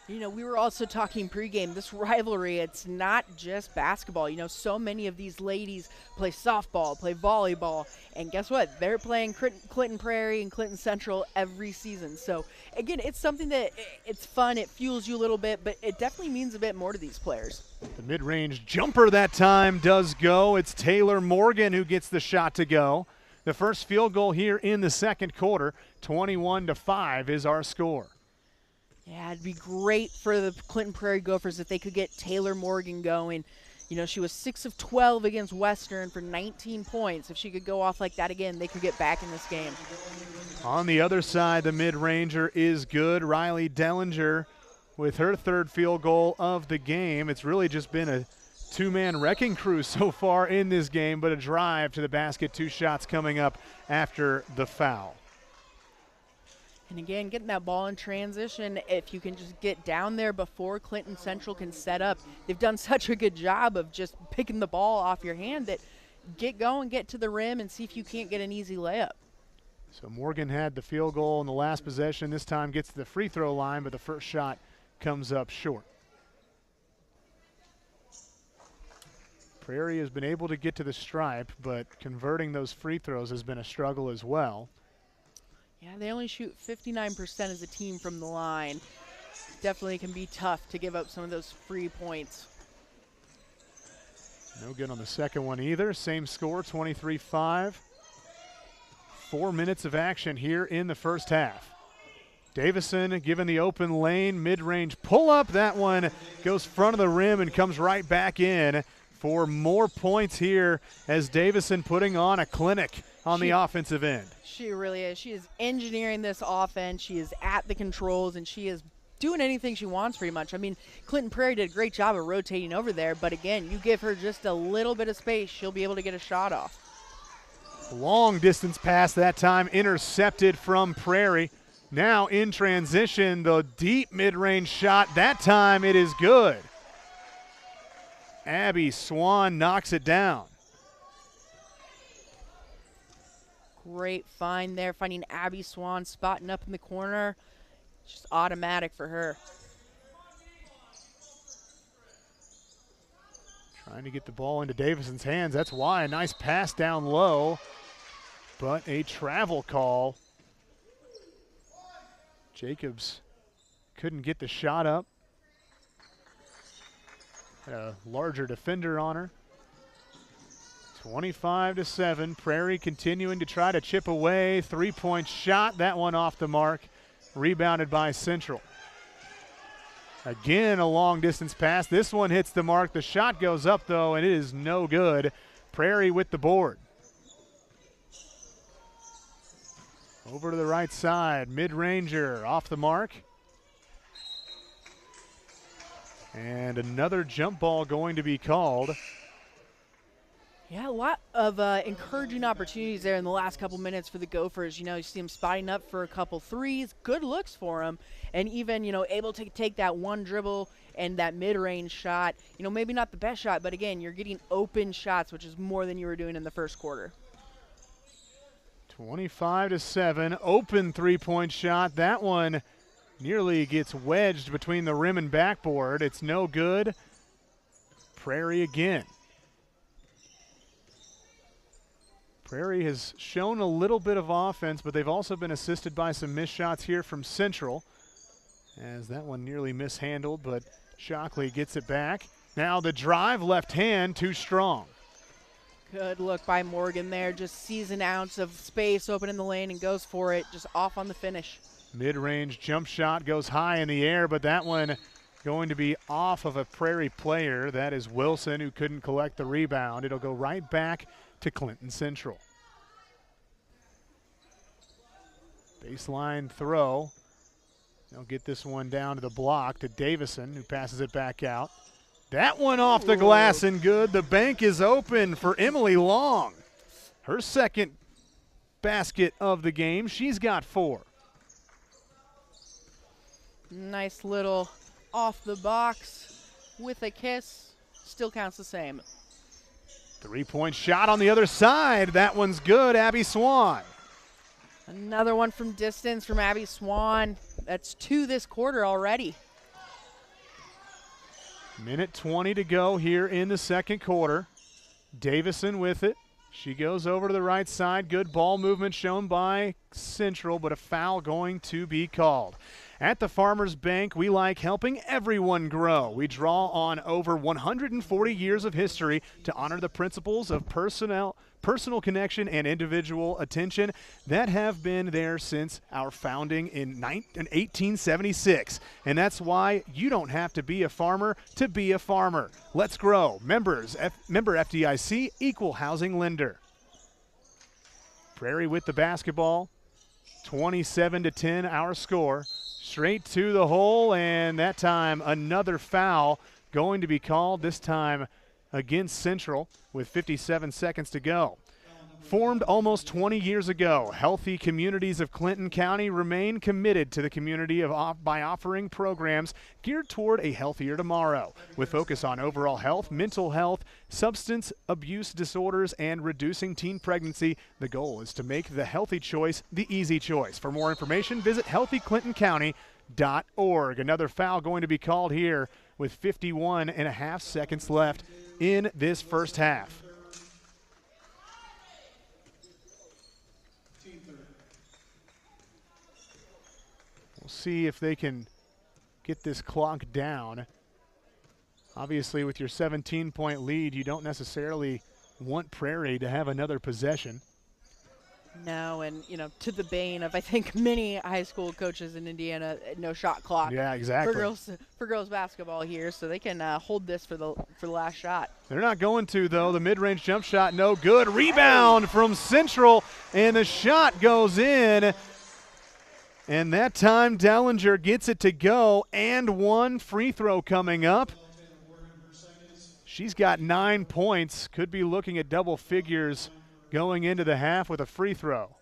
We were also talking pregame, this rivalry, it's not just basketball. So many of these ladies play softball, play volleyball, and guess what? They're playing Clinton Prairie and Clinton Central every season. So, again, it's something that it's fun, it fuels you a little bit, but it definitely means a bit more to these players.
The mid-range jumper that time does go. It's Taylor Morgan who gets the shot to go. The first field goal here in the second quarter, 21-5 is our score.
Yeah, it'd be great for the Clinton Prairie Gophers if they could get Taylor Morgan going. She was 6 of 12 against Western for 19 points. If she could go off like that again, they could get back in this game.
On the other side, the mid-ranger is good. Riley Dellinger with her third field goal of the game. It's really just been a two-man wrecking crew so far in this game, but a drive to the basket, 2 shots coming up after the foul.
And again, getting that ball in transition, if you can just get down there before Clinton Central can set up. They've done such a good job of just picking the ball off your hand that get going, get to the rim, and see if you can't get an easy layup.
So Morgan had the field goal in the last possession. This time gets to the free throw line, but the first shot comes up short. Prairie has been able to get to the stripe, but converting those free throws has been a struggle as well.
Yeah, they only shoot 59% as a team from the line. Definitely can be tough to give up some of those free points.
No good on the second one either. Same score, 23-5. 4 minutes of action here in the first half. Davison given the open lane, mid-range pull-up. That one goes front of the rim and comes right back in for more points here as Davison putting on a clinic on the offensive end.
She really is. She is engineering this offense. She is at the controls, and she is doing anything she wants pretty much. I mean, Clinton Prairie did a great job of rotating over there, but again, you give her just a little bit of space, she'll be able to get a shot off.
Long distance pass that time, intercepted from Prairie. Now in transition, the deep mid-range shot. That time it is good. Abby Swan knocks it down.
Great find there, finding Abby Swan spotting up in the corner. Just automatic for her.
Trying to get the ball into Davison's hands. That's why. A nice pass down low, but a travel call. Jacobs couldn't get the shot up. Had a larger defender on her. 25-7. Prairie continuing to try to chip away. 3-point shot. That one off the mark. Rebounded by Central. Again, a long distance pass. This one hits the mark. The shot goes up, though, and it is no good. Prairie with the board. Over to the right side. Mid-ranger off the mark. And another jump ball going to be called.
Yeah, a lot of encouraging opportunities there in the last couple minutes for the Gophers. You know, you see them spotting up for a couple threes. Good looks for them. And even, you know, able to take that one dribble and that mid-range shot. You know, maybe not the best shot, but again, you're getting open shots, which is more than you were doing in the first quarter.
25-7. Open three-point shot. That one nearly gets wedged between the rim and backboard. It's no good. Prairie again. Prairie has shown a little bit of offense, but they've also been assisted by some missed shots here from Central, as that one nearly mishandled, but Shockley gets it back. Now the drive, left hand, too strong.
Good look by Morgan there. Just sees an ounce of space open in the lane and goes for it, just off on the finish.
Mid-range jump shot goes high in the air, but that one going to be off of a Prairie player. That is Wilson, who couldn't collect the rebound. It'll go right back to Clinton Central. Baseline throw. They'll get this one down to the block to Davison, who passes it back out. That one off the glass and good. The bank is open for Emily Long. Her second basket of the game. She's got 4.
Nice little off the box with a kiss. Still counts the same.
3-point shot on the other side. That one's good. Abby Swan.
Another one from distance from Abby Swan. That's 2 this quarter already.
Minute 20 to go here in the second quarter. Davison with it. She goes over to the right side. Good ball movement shown by Central, but a foul going to be called. At the Farmers Bank, we like helping everyone grow. We draw on over 140 years of history to honor the principles of personal connection and individual attention that have been there since our founding in 1876. And that's why you don't have to be a farmer to be a farmer. Let's grow. Member FDIC, equal housing lender. Prairie with the basketball. 27-10 our score. Straight to the hole, and that time another foul going to be called, this time against Central with 57 seconds to go. Formed almost 20 years ago, Healthy Communities of Clinton County remain committed to the community by offering programs geared toward a healthier tomorrow, with focus on overall health, mental health, substance abuse disorders, and reducing teen pregnancy. The goal is to make the healthy choice the easy choice. For more information, visit healthyclintoncounty.org. Another foul going to be called here with 51 and a half seconds left in this first half. We'll see if they can get this clock down. Obviously, with your 17-point lead, you don't necessarily want Prairie to have another possession.
No, and, you know, to the bane of, I think, many high school coaches in Indiana, no shot clock.
Yeah, exactly.
For girls basketball here, so they can hold this for the last shot.
They're not going to, though. The mid-range jump shot, no good. Rebound from Central, and the shot goes in. And that time, Dellinger gets it to go, and one free throw coming up. She's got 9 points. Could be looking at double figures going into the half with a free throw.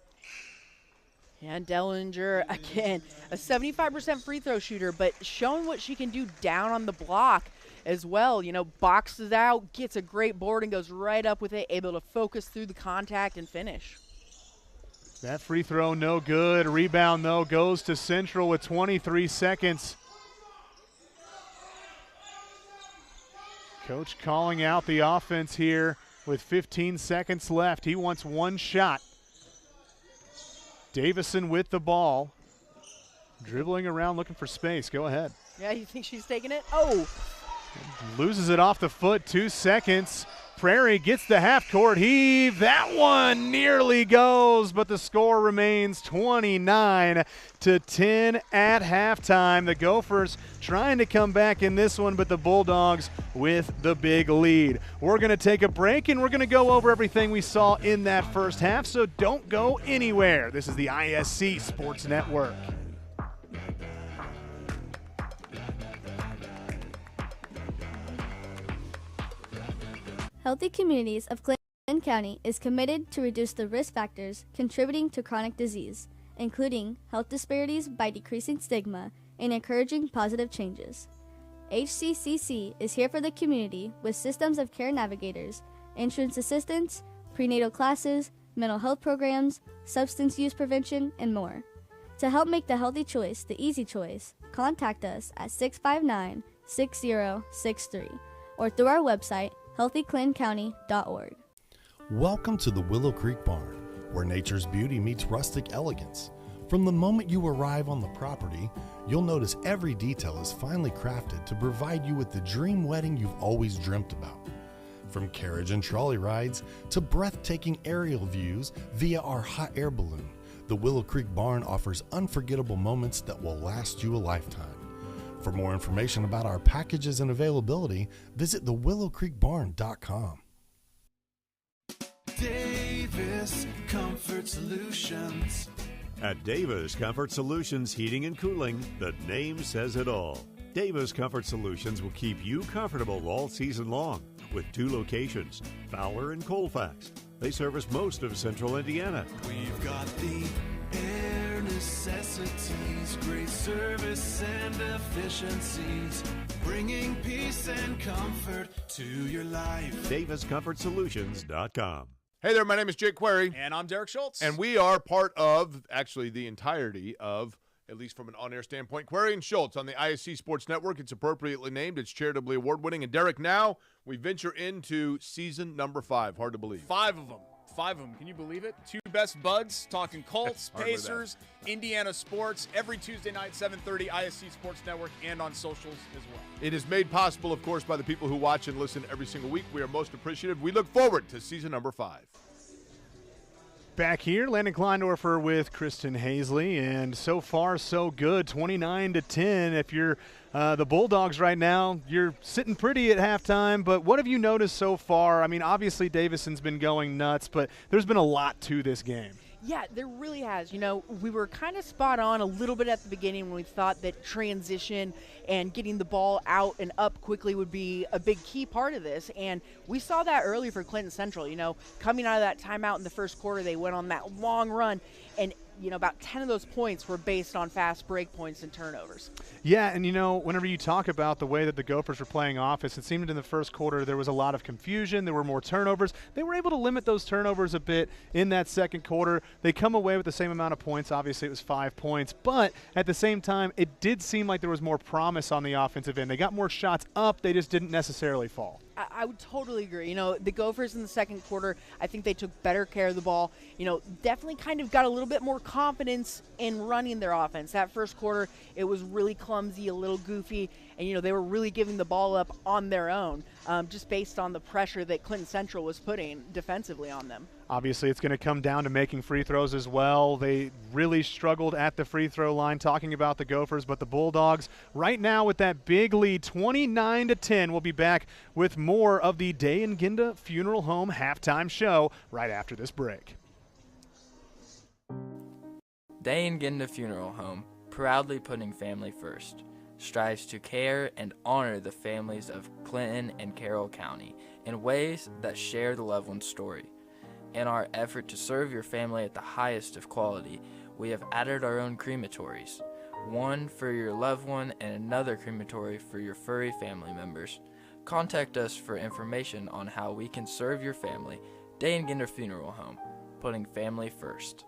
And Dellinger, again, a 75% free throw shooter, but showing what she can do down on the block as well. You know, boxes out, gets a great board, and goes right up with it, able to focus through the contact and finish.
That free throw no good. Rebound, though, goes to Central with 23 seconds. Coach calling out the offense here with 15 seconds left. He wants one shot. Davison with the ball. Dribbling around looking for space. Go ahead.
Yeah, you think she's taking it? Oh.
Loses it off the foot. 2 seconds. Prairie gets the half-court heave. That one nearly goes, but the score remains 29-10 at halftime. The Gophers trying to come back in this one, but the Bulldogs with the big lead. We're going to take a break, and we're going to go over everything we saw in that first half, so don't go anywhere. This is the ISC Sports Network.
Healthy Communities of Clinton County is committed to reduce the risk factors contributing to chronic disease, including health disparities by decreasing stigma and encouraging positive changes. HCCC is here for the community with systems of care navigators, insurance assistance, prenatal classes, mental health programs, substance use prevention, and more. To help make the healthy choice the easy choice, contact us at 659-6063 or through our website, healthyclintoncounty.org.
Welcome to the Willow Creek Barn, where nature's beauty meets rustic elegance. From the moment you arrive on the property, you'll notice every detail is finely crafted to provide you with the dream wedding you've always dreamt about. From carriage and trolley rides to breathtaking aerial views via our hot air balloon, the Willow Creek Barn offers unforgettable moments that will last you a lifetime. For more information about our packages and availability, visit thewillowcreekbarn.com.
Davis Comfort Solutions.
At Davis Comfort Solutions Heating and Cooling, the name says it all. Davis Comfort Solutions will keep you comfortable all season long with 2 locations, Fowler and Colfax. They service most of central Indiana.
We've got the air necessities, great service and efficiencies, bringing peace and comfort to your life.
DavisComfortSolutions.com.
Hey there, my name is Jake Query.
And I'm Derek Schultz.
And we are part of, actually, the entirety of, at least from an on-air standpoint, Query and Schultz on the ISC Sports Network. It's appropriately named. It's charitably award-winning. And Derek, now we venture into season number 5. Hard to believe.
5 of them. 5 of them. Can you believe it? 2 best buds talking Colts, Pacers, Indiana sports every Tuesday night, 7:30, ISC Sports Network, and on socials as well.
It is made possible, of course, by the people who watch and listen every single week. We are most appreciative. We look forward to season number 5.
Back here, Landon Kleindorfer with Kristen Hazley, and so far so good, 29-10. If you're the Bulldogs right now, you're sitting pretty at halftime, but what have you noticed so far? I mean, obviously Davison's been going nuts, but there's been a lot to this game.
Yeah, there really has. You know, we were kind of spot on a little bit at the beginning when we thought that transition and getting the ball out and up quickly would be a big key part of this. And we saw that early for Clinton Central. You know, coming out of that timeout in the first quarter, they went on that long run, and you know, about 10 of those points were based on fast break points and turnovers.
Yeah, and you know, whenever you talk about the way that the Gophers were playing offense, it seemed in the first quarter there was a lot of confusion. There were more turnovers. They were able to limit those turnovers a bit in that second quarter. They come away with the same amount of points. Obviously, it was 5 points. But at the same time, it did seem like there was more promise on the offensive end. They got more shots up. They just didn't necessarily fall.
I would totally agree. You know, the Gophers in the second quarter, I think they took better care of the ball. You know, definitely kind of got a little bit more confidence in running their offense. That first quarter, it was really clumsy, a little goofy, and, you know, they were really giving the ball up on their own, just based on the pressure that Clinton Central was putting defensively on them.
Obviously, it's going to come down to making free throws as well. They really struggled at the free throw line, talking about the Gophers, but the Bulldogs right now with that big lead, 29-10. We'll be back with more of the Day and Ginda Funeral Home halftime show right after this break.
Day and Ginda Funeral Home, proudly putting family first, strives to care and honor the families of Clinton and Carroll County in ways that share the loved one's story. In our effort to serve your family at the highest of quality, we have added our own crematories, one for your loved one and another crematory for your furry family members. Contact us for information on how we can serve your family. Day and Ginda Funeral Home, putting family first.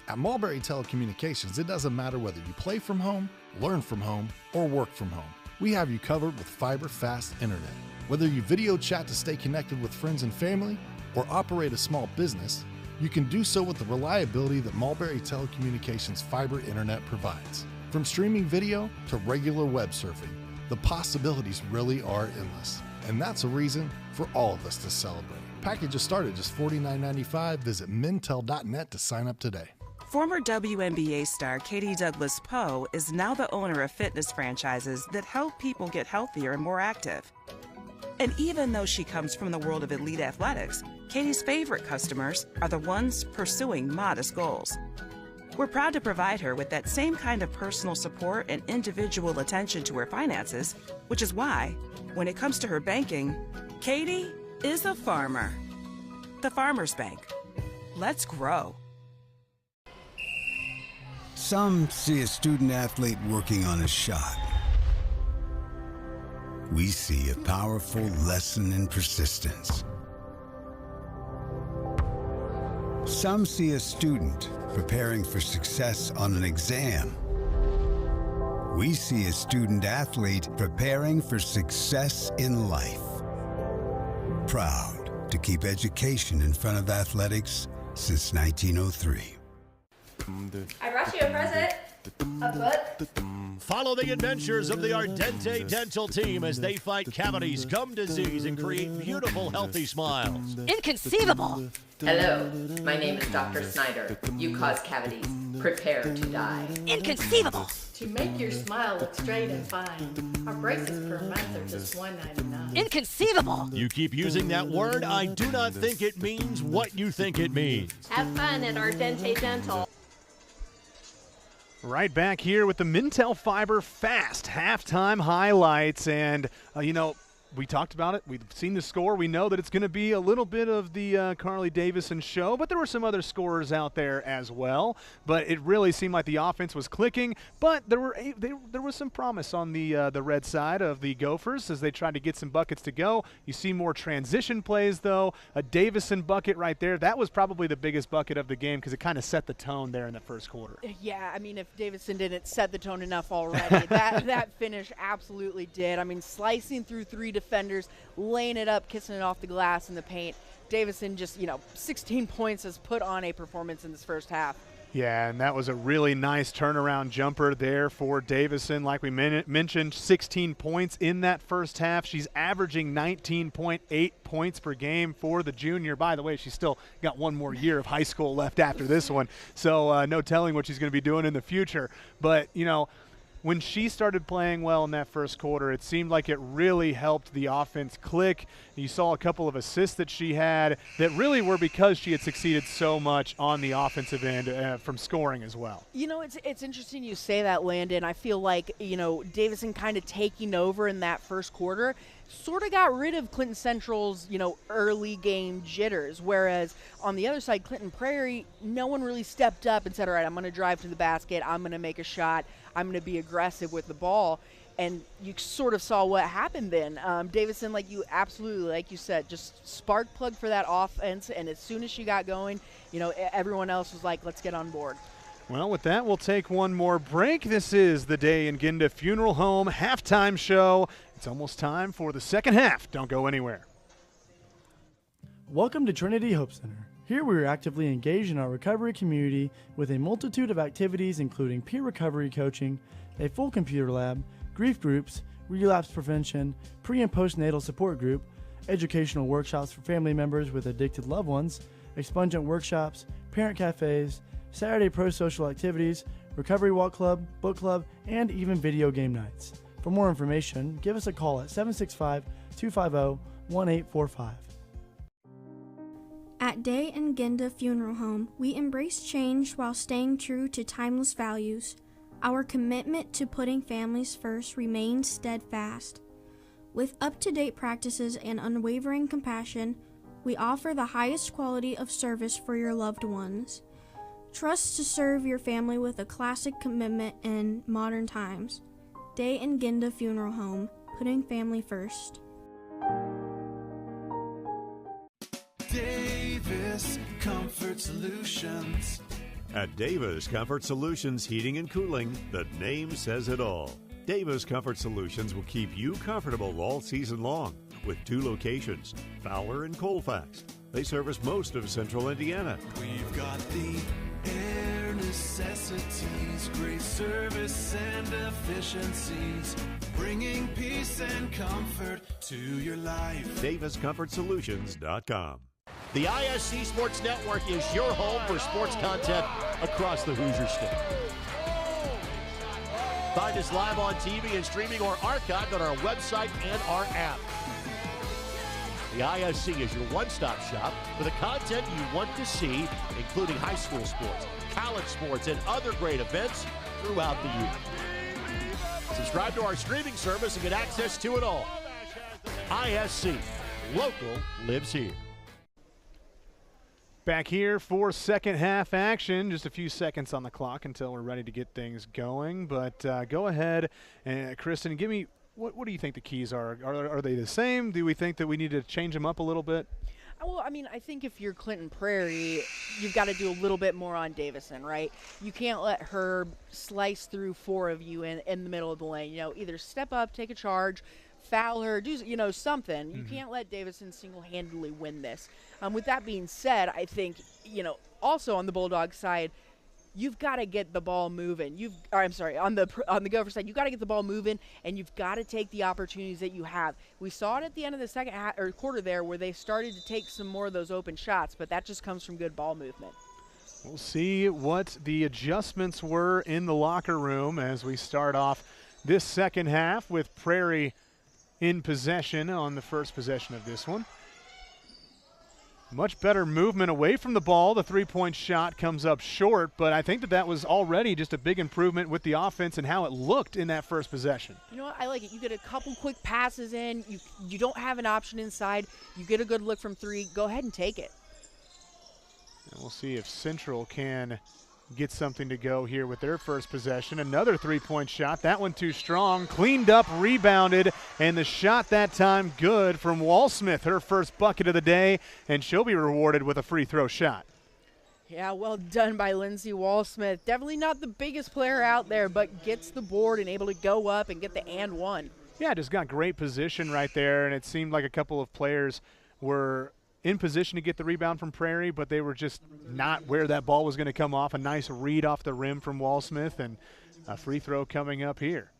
At Mulberry Telecommunications, it doesn't matter whether you play from home, learn from home, or work from home. We have you covered with fiber fast internet. Whether you video chat to stay connected with friends and family, or operate a small business, you can do so with the reliability that Mulberry Telecommunications fiber internet provides. From streaming video to regular web surfing, the possibilities really are endless. And that's a reason for all of us to celebrate. Packages start at just $49.95. Visit mintel.net to sign up today.
Former WNBA star Katie Douglas Poe is now the owner of fitness franchises that help people get healthier and more active. And even though she comes from the world of elite athletics, Katie's favorite customers are the ones pursuing modest goals. We're proud to provide her with that same kind of personal support and individual attention to her finances, which is why, when it comes to her banking, Katie is a farmer. The Farmers Bank. Let's grow.
Some see a student athlete working on a shot. We see a powerful lesson in persistence. Some see a student preparing for success on an exam. We see a student athlete preparing for success in life. Proud to keep education in front of athletics since 1903.
I brought you a present. A book.
Follow the adventures of the Ardente Dental team as they fight cavities, gum disease, and create beautiful, healthy smiles.
Inconceivable. Hello, my name is Dr. Snyder. You cause cavities. Prepare to die. Inconceivable. To make your smile look straight and fine, our braces per month are just $1.99. Inconceivable.
You keep using that word, I do not think it means what you think it means.
Have fun at Ardente Dental.
Right back here with the Mintel Fiber Fast halftime highlights. And, we talked about it. We've seen the score. We know that it's going to be a little bit of the Carly Davison show, but there were some other scorers out there as well. But it really seemed like the offense was clicking. But there was some promise on the red side of the Gophers as they tried to get some buckets to go. You see more transition plays, though. A Davison bucket right there. That was probably the biggest bucket of the game because it kind of set the tone there in the first quarter.
Yeah, I mean, if Davison didn't set the tone enough already, that finish absolutely did. I mean, slicing through three defenders, laying it up, kissing it off the glass in the paint. Davison just, 16 points has put on a performance in this first half.
Yeah, and that was a really nice turnaround jumper there for Davison. Like we mentioned, 16 points in that first half. She's averaging 19.8 points per game for the junior. By the way, she's still got one more year of high school left after this one, so no telling what she's going to be doing in the future. But, when she started playing well in that first quarter, it seemed like it really helped the offense click. You saw a couple of assists that she had that really were because she had succeeded so much on the offensive end from scoring as well.
You know, it's interesting you say that, Landon. I feel like, Davison kind of taking over in that first quarter sort of got rid of Clinton Central's, early game jitters, whereas on the other side, Clinton Prairie, no one really stepped up and said, all right, I'm going to drive to the basket, I'm going to make a shot, I'm going to be aggressive with the ball. And you sort of saw what happened then. Davison, like you said, just spark plug for that offense, and as soon as she got going, everyone else was like, let's get on board.
Well, with that, we'll take one more break. This is the Day in Ginda Funeral Home halftime show. It's almost time for the second half. Don't go anywhere.
Welcome to Trinity Hope Center. Here we are actively engaged in our recovery community with a multitude of activities including peer recovery coaching, a full computer lab, grief groups, relapse prevention, pre- and postnatal support group, educational workshops for family members with addicted loved ones, expungent workshops, parent cafes, Saturday pro-social activities, recovery walk club, book club, and even video game nights. For more information, give us a call at 765-250-1845.
At Day and Ginda Funeral Home, we embrace change while staying true to timeless values. Our commitment to putting families first remains steadfast. With up-to-date practices and unwavering compassion, we offer the highest quality of service for your loved ones. Trust to serve your family with a classic commitment in modern times. Day and Ginda Funeral Home, putting family first.
Davis Comfort Solutions.
At Davis Comfort Solutions Heating and Cooling, the name says it all. Davis Comfort Solutions will keep you comfortable all season long with 2 locations, Fowler and Colfax. They service most of central Indiana.
We've got the air necessities, great service and efficiencies, bringing peace and comfort to your life.
DavisComfortSolutions.com.
The ISC Sports Network is your home for sports content across the Hoosier State. Find us live on TV and streaming or archived on our website and our app. The ISC is your one-stop shop for the content you want to see, including high school sports, college sports, and other great events throughout the year. Subscribe to our streaming service and get access to it all. ISC, local lives here.
Back here for second half action. Just a few seconds on the clock until we're ready to get things going. But go ahead, and Kristen, give me what do you think the keys are? Are they the same? Do we think that we need to change them up a little bit?
Well, I mean, I think if you're Clinton Prairie, you've got to do a little bit more on Davison, right? You can't let her slice through 4 of you in the middle of the lane. Either step up, take a charge, foul her, do something. You can't let Davison single-handedly win this. With that being said, I think also on the Bulldog side, you've got to get the ball moving. On the Gopher side, you've got to get the ball moving, and you've got to take the opportunities that you have. We saw it at the end of the second quarter there, where they started to take some more of those open shots, but that just comes from good ball movement.
We'll see what the adjustments were in the locker room as we start off this second half with Prairie in possession on the first possession of this one. Much better movement away from the ball. The three-point shot comes up short, but I think that was already just a big improvement with the offense and how it looked in that first possession.
You know what? I like it. You get a couple quick passes in. You don't have an option inside. You get a good look from 3. Go ahead and take it.
And we'll see if Central can get something to go here with their first possession. Another three-point shot. That one too strong. Cleaned up, rebounded, and the shot that time good from Walsmith, her first bucket of the day, and she'll be rewarded with a free throw shot.
Yeah, well done by Lindsey Walsmith. Definitely not the biggest player out there, but gets the board and able to go up and get the and one.
Yeah, just got great position right there, and it seemed like a couple of players were in position to get the rebound from Prairie, but they were just not where that ball was going to come off. A nice read off the rim from Walsmith, and a free throw coming up here.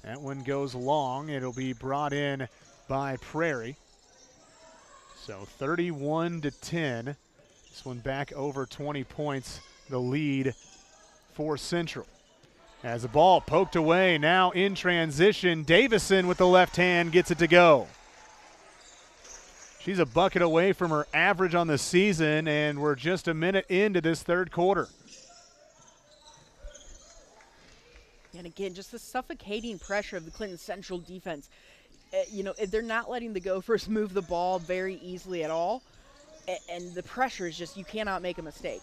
That one goes long. It'll be brought in by Prairie. So 31-10. This one back over 20 points, the lead for Central. As the ball poked away, now in transition, Davison with the left hand gets it to go. She's a bucket away from her average on the season, and we're just a minute into this third quarter.
And again, just the suffocating pressure of the Clinton Central defense. They're not letting the Gophers move the ball very easily at all. And the pressure is just, you cannot make a mistake.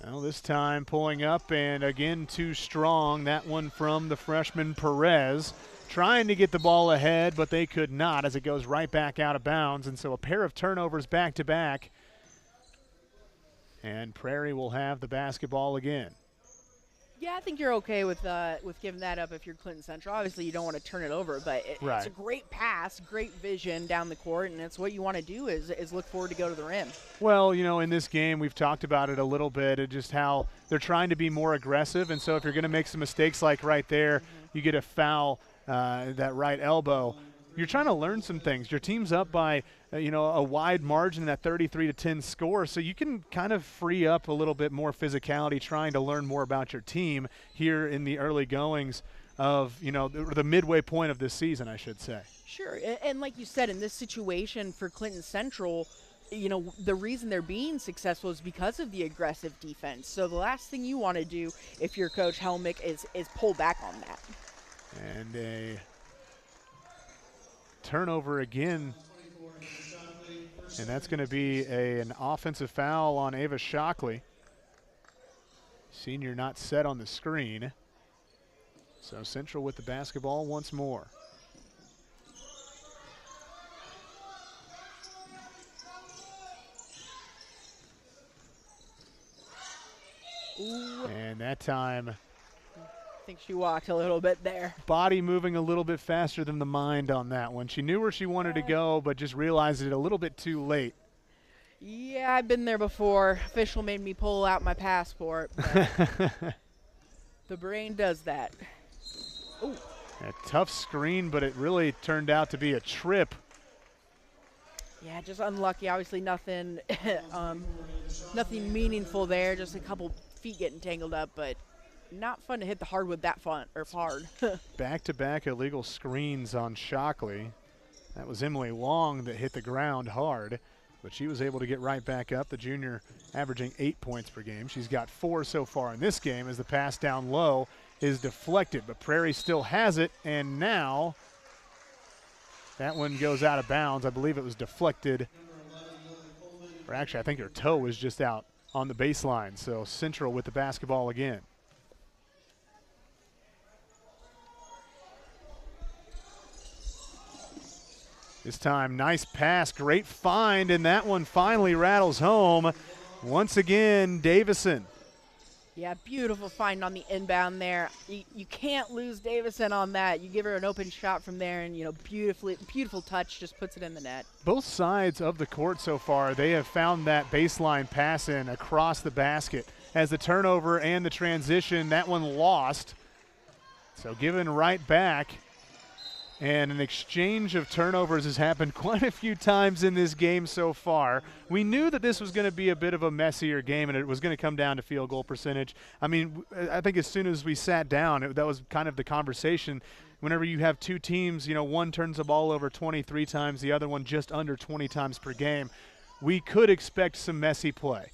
Well, this time pulling up, and again too strong. That one from the freshman Perez. Trying to get the ball ahead, but they could not as it goes right back out of bounds. And so a pair of turnovers back to back. And Prairie will have the basketball again.
Yeah, I think you're okay with giving that up if you're Clinton Central. Obviously, you don't want to turn it over, but it's a great pass, great vision down the court, and it's what you want to do is look forward to go to the rim.
Well, in this game, we've talked about it a little bit, just how they're trying to be more aggressive, and so if you're going to make some mistakes like right there, you get a foul, that right elbow. You're trying to learn some things. Your team's up by a wide margin in that 33-10 score, so you can kind of free up a little bit more physicality trying to learn more about your team here in the early goings of the midway point of this season, I should say.
Sure, and like you said, in this situation for Clinton Central, the reason they're being successful is because of the aggressive defense. So the last thing you want to do if you're Coach Helmick is pull back on that.
And a turnover again, and that's going to be an offensive foul on Ava Shockley. Senior not set on the screen. So Central with the basketball once more.
Ooh.
And that time,
I think she walked a little bit there.
Body moving a little bit faster than the mind on that one. She knew where she wanted to go, but just realized it a little bit too late.
Yeah, I've been there before. Official made me pull out my passport. The brain does that. Ooh.
A tough screen, but it really turned out to be a trip.
Yeah, just unlucky. Obviously nothing nothing meaningful there. Just a couple feet getting tangled up, but not fun to hit the hardwood that hard.
Back-to-back illegal screens on Shockley. That was Emily Long that hit the ground hard, but she was able to get right back up. The junior averaging 8 points per game. She's got 4 so far in this game as the pass down low is deflected, but Prairie still has it, and now that one goes out of bounds. I believe it was deflected, or actually I think her toe was just out on the baseline, so Central with the basketball again. This time, nice pass, great find, and that one finally rattles home. Once again, Davison.
Yeah, beautiful find on the inbound there. You can't lose Davison on that. You give her an open shot from there, and beautiful touch, just puts it in the net.
Both sides of the court so far, they have found that baseline pass in across the basket. As the turnover and the transition, that one lost. So given right back. And an exchange of turnovers has happened quite a few times in this game so far. We knew that this was going to be a bit of a messier game and it was going to come down to field goal percentage. I mean, I think as soon as we sat down, that was kind of the conversation. Whenever you have two teams, one turns the ball over 23 times, the other one just under 20 times per game, we could expect some messy play.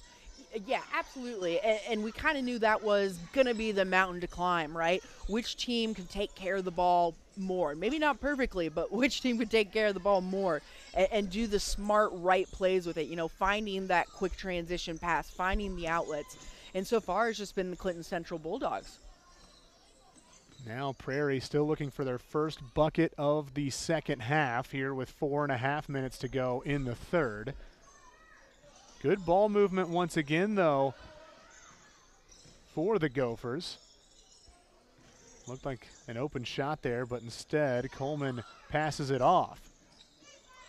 Yeah, absolutely. And we kind of knew that was going to be the mountain to climb, right? Which team could take care of the ball more? Maybe not perfectly, but which team could take care of the ball more and do the smart, right plays with it, finding that quick transition pass, finding the outlets. And so far, it's just been the Clinton Central Bulldogs.
Now Prairie still looking for their first bucket of the second half here with 4.5 minutes to go in the third. Good ball movement once again, though, for the Gophers. Looked like an open shot there, but instead Coleman passes it off.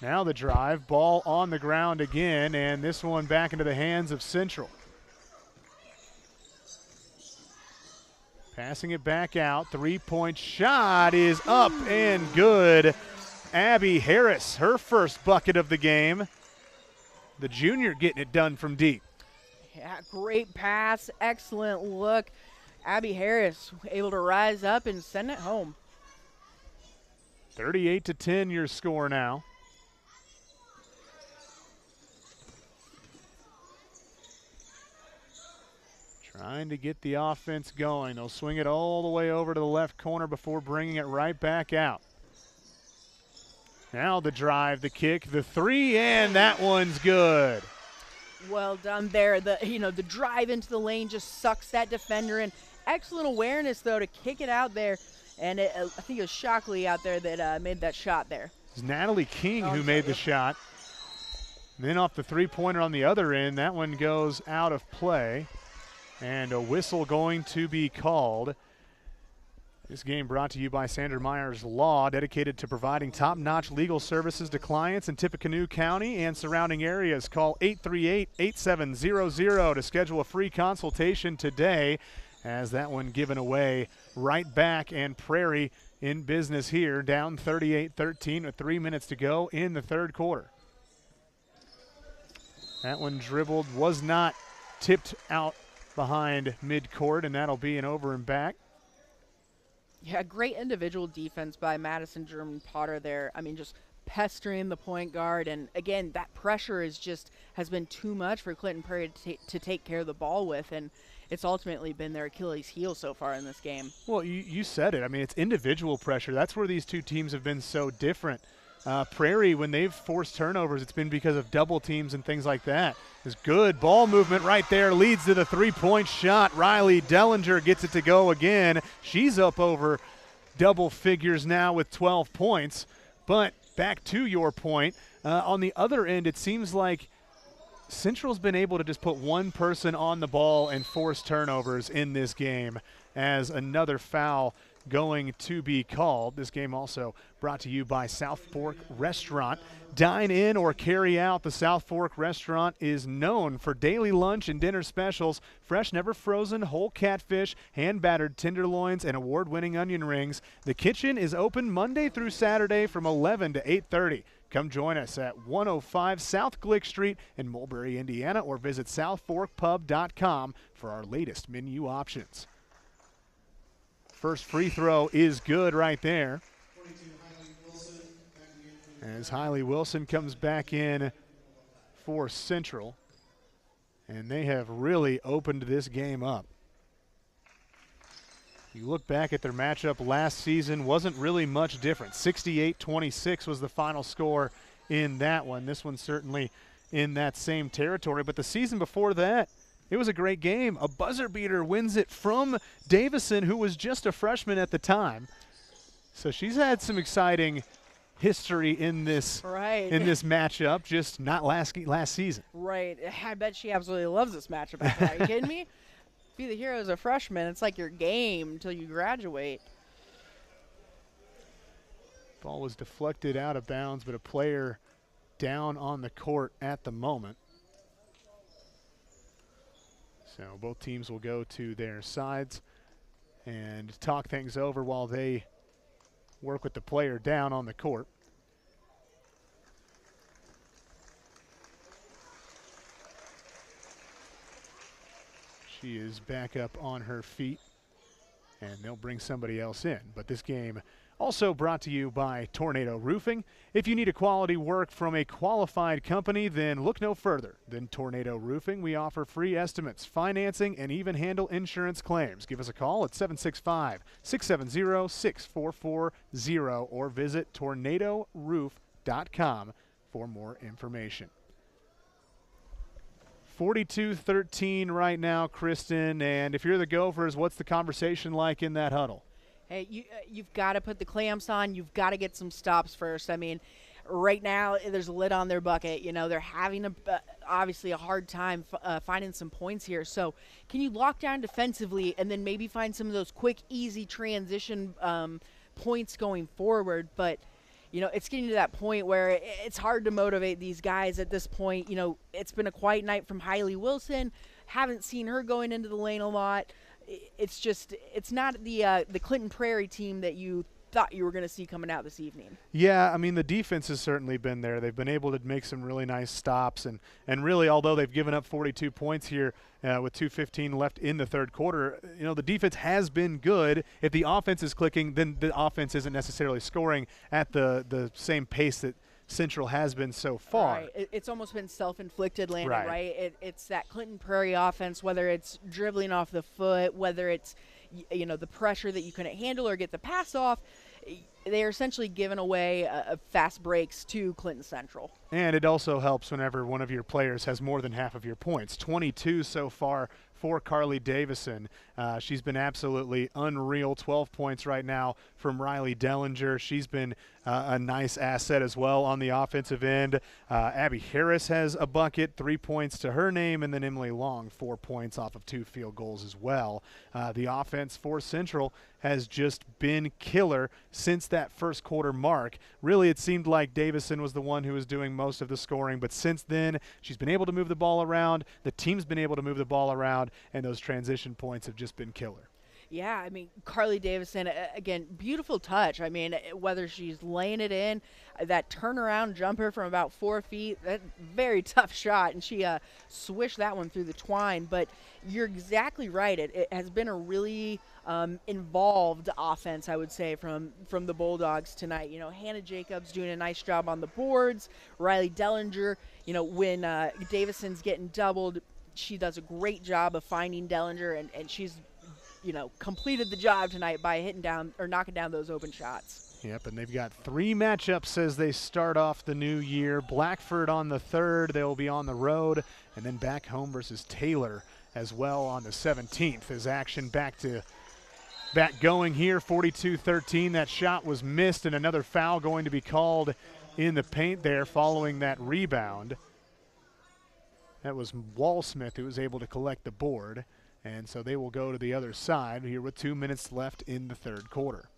Now the drive, ball on the ground again, and this one back into the hands of Central. Passing it back out, three-point shot is up and good. Abby Harris, her first bucket of the game. The junior getting it done from deep.
Yeah, great pass, excellent look. Abby Harris able to rise up and send it home.
38-10 your score now. Trying to get the offense going. They'll swing it all the way over to the left corner before bringing it right back out. Now the drive, the kick, the three, and that one's good.
Well done there. The drive into the lane just sucks that defender in. Excellent awareness, though, to kick it out there. And I think it was Shockley out there that made that shot there.
It's Natalie King who made the shot. And then off the three-pointer on the other end, that one goes out of play. And a whistle going to be called. This game brought to you by Sandra Myers Law, dedicated to providing top-notch legal services to clients in Tippecanoe County and surrounding areas. Call 838-8700 to schedule a free consultation today, as that one given away right back, and Prairie in business here, down 38-13 with 3 minutes to go in the third quarter. That one dribbled, was not tipped out behind midcourt, and that'll be an over and back.
Yeah, great individual defense by Madison German Potter there. I mean, just pestering the point guard, and again, that pressure has been too much for Clinton Prairie to take care of the ball with, and it's ultimately been their Achilles heel so far in this game.
Well, you said it. I mean, it's individual pressure. That's where these two teams have been so different. Prairie, when they've forced turnovers, it's been because of double teams and things like that. It's good ball movement right there, leads to the three-point shot. Riley Dellinger gets it to go again. She's up over double figures now with 12 points. But back to your point, on the other end, it seems like Central's been able to just put one person on the ball and force turnovers in this game, as another foul going to be called. This game also brought to you by South Fork Restaurant. Dine in or carry out. The South Fork Restaurant is known for daily lunch and dinner specials, fresh, never frozen, whole catfish, hand-battered tenderloins, and award-winning onion rings. The kitchen is open Monday through Saturday from 11 to 8:30. Come join us at 105 South Glick Street in Mulberry, Indiana, or visit southforkpub.com for our latest menu options. First free throw is good right there, as Hiley Wilson comes back in for Central, and they have really opened this game up. You look back at their matchup last season, wasn't really much different. 68-26 was the final score in that one. This one's certainly in that same territory, but the season before that, it was a great game. A buzzer beater wins it from Davison, who was just a freshman at the time. So she's had some exciting history in this matchup, just not last season.
Right. I bet she absolutely loves this matchup. Are you kidding me? Be the hero as a freshman. It's like your game until you graduate.
Ball was deflected out of bounds, but a player down on the court at the moment. So both teams will go to their sides and talk things over while they work with the player down on the court. She is back up on her feet, and they'll bring somebody else in. But this game also brought to you by Tornado Roofing. If you need a quality work from a qualified company, then look no further than Tornado Roofing. We offer free estimates, financing, and even handle insurance claims. Give us a call at 765-670-6440 or visit tornadoroof.com for more information. 42-13 right now, Kristen, and if you're the Gophers, what's the conversation like in that huddle?
Hey, you've got to put the clamps on. You've got to get some stops first. I mean, right now there's a lid on their bucket. You know, they're having obviously a hard time finding some points here. So can you lock down defensively and then maybe find some of those quick, easy transition points going forward? But, you know, it's getting to that point where it's hard to motivate these guys at this point. You know, it's been a quiet night from Hiley Wilson. Haven't seen her going into the lane a lot. It's not the Clinton Prairie team that you thought you were going to see coming out this evening.
Yeah, I mean, the defense has certainly been there. They've been able to make some really nice stops. And really, although they've given up 42 points here with 2:15 left in the third quarter, the defense has been good. If the offense is clicking, then the offense isn't necessarily scoring at the same pace that Central has been so far.
Right. It's almost been self-inflicted, Landon,
Right.
right? It's that Clinton Prairie offense, whether it's dribbling off the foot, whether it's the pressure that you couldn't handle or get the pass off, they're essentially giving away fast breaks to Clinton Central.
And it also helps whenever one of your players has more than half of your points. 22 so far for Carly Davison. She's been absolutely unreal. 12 points right now from Riley Dellinger. She's been a nice asset as well on the offensive end. Abby Harris has a bucket, 3 points to her name, and then Emily Long, 4 points off of 2 field goals as well. The offense for Central has just been killer since that first quarter mark. Really, it seemed like Davison was the one who was doing most of the scoring, but since then, she's been able to move the ball around. The team's been able to move the ball around, and those transition points have just been killer.
Yeah, I mean, Carly Davison, again, beautiful touch. I mean, whether she's laying it in, that turnaround jumper from about 4 feet, that very tough shot, and she swished that one through the twine. But you're exactly right. It has been a really involved offense, I would say, from the Bulldogs tonight. Hannah Jacobs doing a nice job on the boards. Riley Dellinger, when Davison's getting doubled, she does a great job of finding Dellinger, and she's completed the job tonight by hitting down or knocking down those open shots.
Yep, and they've got 3 matchups as they start off the new year. Blackford on the 3rd. They will be on the road, and then back home versus Taylor as well on the 17th. As action back going here, 42-13. That shot was missed, and another foul going to be called in the paint there following that rebound. That was Walsmith who was able to collect the board. And so they will go to the other side here with 2 minutes left in the third quarter.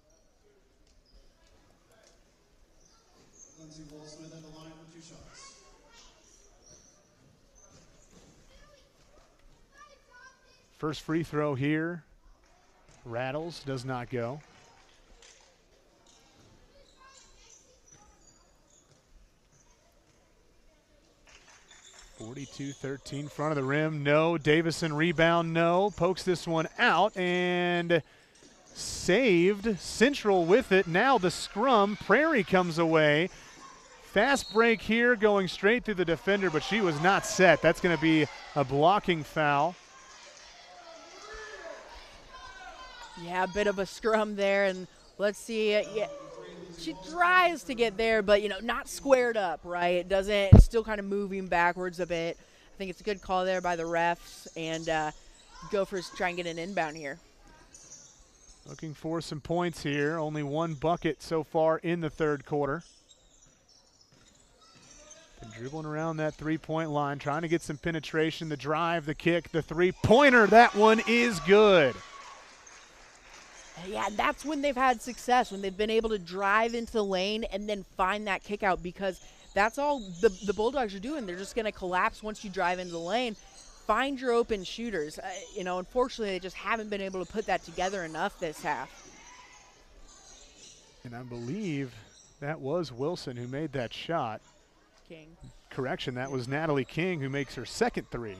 First free throw here. Rattles, does not go. (42-13) front of the rim, no. Davison rebound, no. Pokes this one out and saved. Central with it. Now the scrum. Prairie comes away. Fast break here going straight through the defender, but she was not set. That's going to be a blocking foul.
Yeah, a bit of a scrum there, and let's see. Yeah, she tries to get there, but not squared up, right? It doesn't. It's still kind of moving backwards a bit. I think it's a good call there by the refs, and Gophers try and get an inbound here.
Looking for some points here. Only 1 bucket so far in the third quarter. Been dribbling around that 3-point line, trying to get some penetration. The drive, the kick, the 3-pointer. That one is good.
Yeah, that's when they've had success, when they've been able to drive into the lane and then find that kick out, because that's all the Bulldogs are doing. They're just going to collapse once you drive into the lane. Find your open shooters. Unfortunately, they just haven't been able to put that together enough this half.
And I believe that was Wilson who made that shot.
King.
Correction, that was Natalie King who makes her second 3.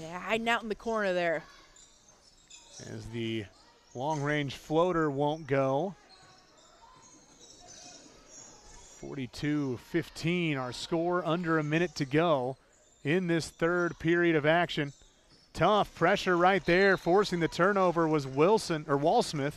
Yeah, hiding out in the corner there.
As the long-range floater won't go. 42-15, our score, under a minute to go in this third period of action. Tough pressure right there, forcing the turnover was Walsmith.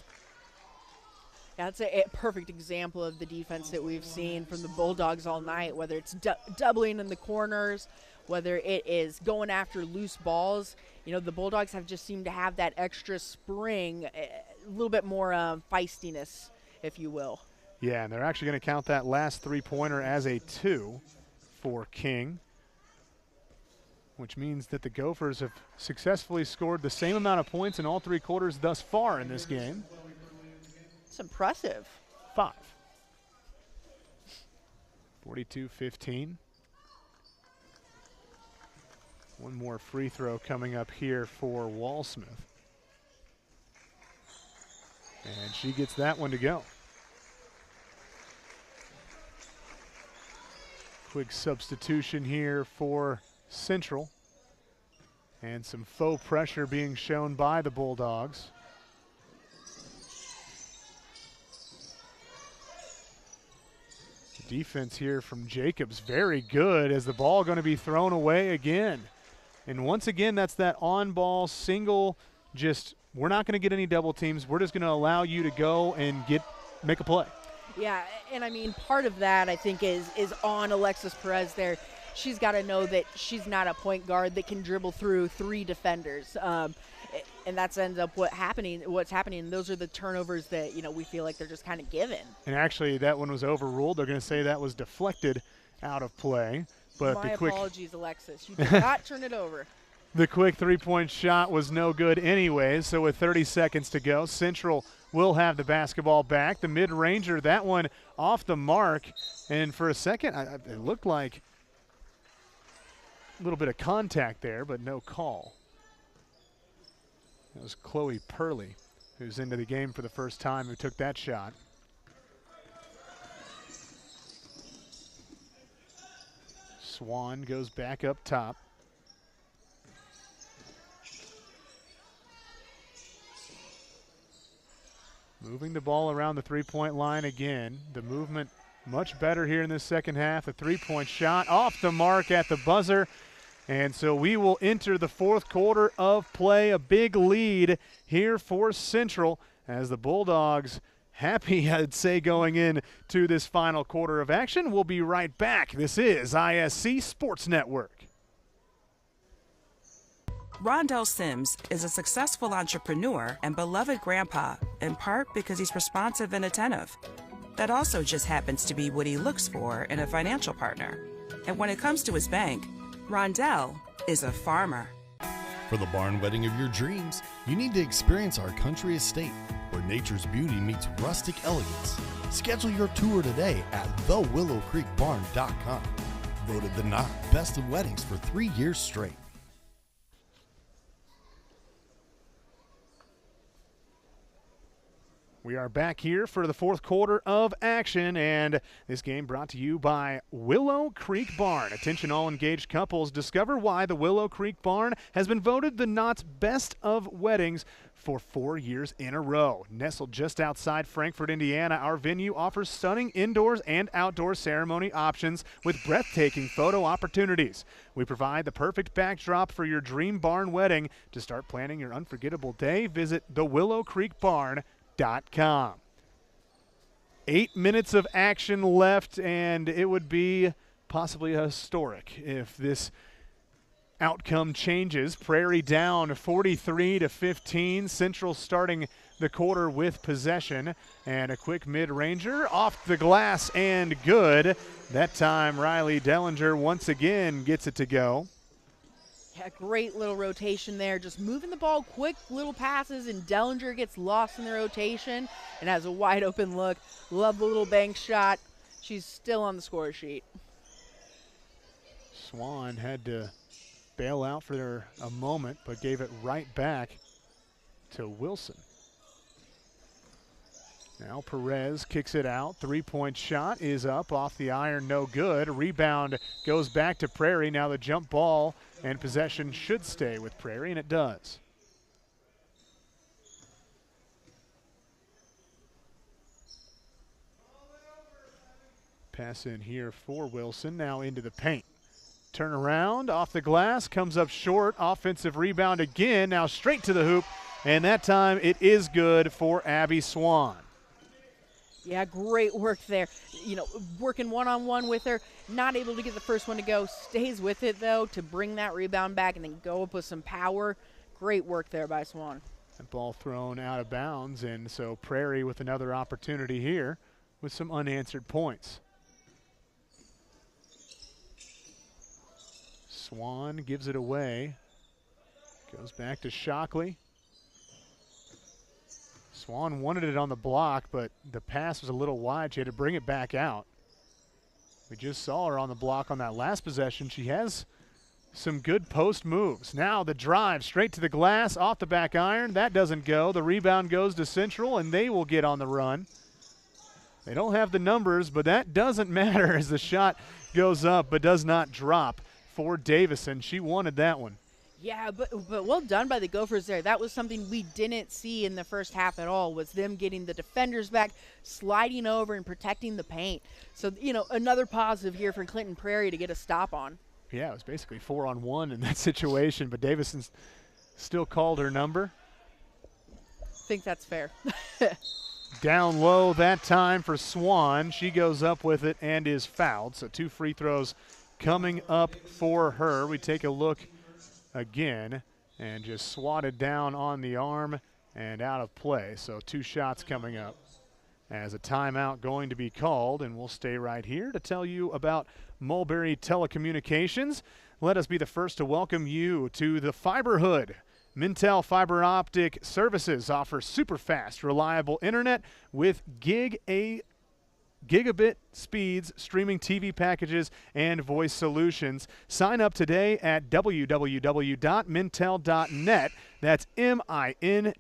That's a perfect example of the defense that we've seen from the Bulldogs all night, whether it's doubling in the corners, whether it is going after loose balls. The Bulldogs have just seemed to have that extra spring, a little bit more feistiness, if you will.
Yeah, and they're actually going to count that last 3-pointer as a 2 for King, which means that the Gophers have successfully scored the same amount of points in all 3 quarters thus far in this game.
It's impressive.
5. 42-15. One more free throw coming up here for Walsmith. And she gets that one to go. Quick substitution here for Central. And some faux pressure being shown by the Bulldogs. The defense here from Jacobs, very good, as the ball going to be thrown away again. And once again, that's that on-ball single, just we're not going to get any double teams. We're just going to allow you to go and make a play.
Yeah, and I mean, part of that I think is on Alexis Perez there. She's got to know that she's not a point guard that can dribble through 3 defenders. And that's ends up what's happening. And those are the turnovers that, we feel like they're just kind of given.
And actually, that one was overruled. They're going to say that was deflected out of play. But
My
the quick
apologies, Alexis. You did not turn it over.
The quick three-point shot was no good anyways, so with 30 seconds to go, Central will have the basketball back. The mid-ranger, that one off the mark. And for a second, it looked like a little bit of contact there, but no call. That was Chloe Purley, who's into the game for the first time, who took that shot. Swan goes back up top. Moving the ball around the three-point line again. The movement much better here in the second half. A three-point shot off the mark at the buzzer. And so we will enter the fourth quarter of play. A big lead here for Central as the Bulldogs happy, I'd say, going in to this final quarter of action. We'll be right back. This is ISC Sports Network.
Rondell Sims is a successful entrepreneur and beloved grandpa, in part because he's responsive and attentive. That also just happens to be what he looks for in a financial partner. And when it comes to his bank, Rondell is a farmer.
For the barn wedding of your dreams, you need to experience our country estate, where nature's beauty meets rustic elegance. Schedule your tour today at thewillowcreekbarn.com. Voted the Knot Best of Weddings for 3 years straight.
We are back here for the fourth quarter of action, and this game brought to you by Willow Creek Barn. Attention all engaged couples, discover why the Willow Creek Barn has been voted the Knot's Best of Weddings for 4 years in a row. Nestled just outside Frankfort, Indiana, our venue offers stunning indoors and outdoor ceremony options with breathtaking photo opportunities. We provide the perfect backdrop for your dream barn wedding. To start planning your unforgettable day, visit thewillowcreekbarn.com. 8 minutes of action left, and it would be possibly historic if this outcome changes. Prairie down 43-15. Central starting the quarter with possession, and a quick mid-ranger off the glass and good. That time Riley Dellinger once again gets it to go.
Yeah, great little rotation there, just moving the ball, quick little passes, and Dellinger gets lost in the rotation and has a wide open look. Love the little bank shot. She's still on the score sheet.
Swan had to bail out for a moment, but gave it right back to Wilson. Now Perez kicks it out. Three-point shot is up off the iron, no good. Rebound goes back to Prairie. Now the jump ball and possession should stay with Prairie, and it does. Pass in here for Wilson, now into the paint. Turn around, off the glass, comes up short. Offensive rebound again, now straight to the hoop, and that time it is good for Abby Swan.
Yeah, great work there. Working one-on-one with her, not able to get the first one to go. Stays with it, though, to bring that rebound back and then go up with some power. Great work there by Swan.
That ball thrown out of bounds, and so Prairie with another opportunity here with some unanswered points. Swan gives it away. Goes back to Shockley. Swan wanted it on the block, but the pass was a little wide. She had to bring it back out. We just saw her on the block on that last possession. She has some good post moves. Now the drive straight to the glass, off the back iron. That doesn't go. The rebound goes to Central, and they will get on the run. They don't have the numbers, but that doesn't matter as the shot goes up but does not drop for Davison. She wanted that one.
Yeah, but well done by the Gophers there. That was something we didn't see in the first half at all, was them getting the defenders back, sliding over and protecting the paint. So, another positive here for Clinton Prairie to get a stop on.
Yeah, it was basically 4-on-1 in that situation, but Davison still called her number.
I think that's fair.
Down low that time for Swan. She goes up with it and is fouled. So 2 free throws coming up for her. We take a look again and just swatted down on the arm and out of play. So 2 shots coming up as a timeout going to be called, and we'll stay right here to tell you about Mulberry Telecommunications. Let us be the first to welcome you to the Fiberhood. Mintel Fiber Optic Services offers super fast, reliable internet with gigabit speeds, streaming TV packages, and voice solutions. Sign up today at www.mintel.net. That's MINTEL.net,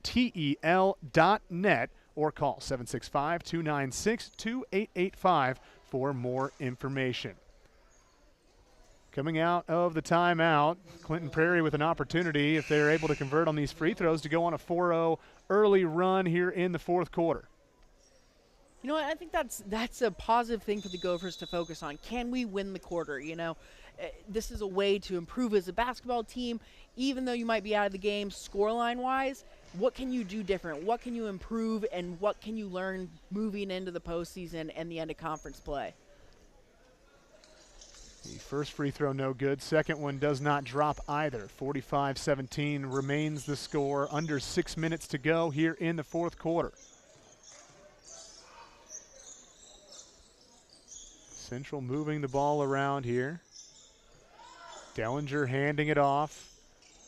or call 765-296-2885 for more information. Coming out of the timeout, Clinton Prairie with an opportunity, if they're able to convert on these free throws, to go on a 4-0 early run here in the fourth quarter.
You know what? I think that's a positive thing for the Gophers to focus on. Can we win the quarter? This is a way to improve as a basketball team. Even though you might be out of the game scoreline-wise, what can you do different? What can you improve, and what can you learn moving into the postseason and the end of conference play?
The first free throw no good. Second one does not drop either. 45-17 remains the score. Under 6 minutes to go here in the fourth quarter. Central moving the ball around here. Dellinger handing it off.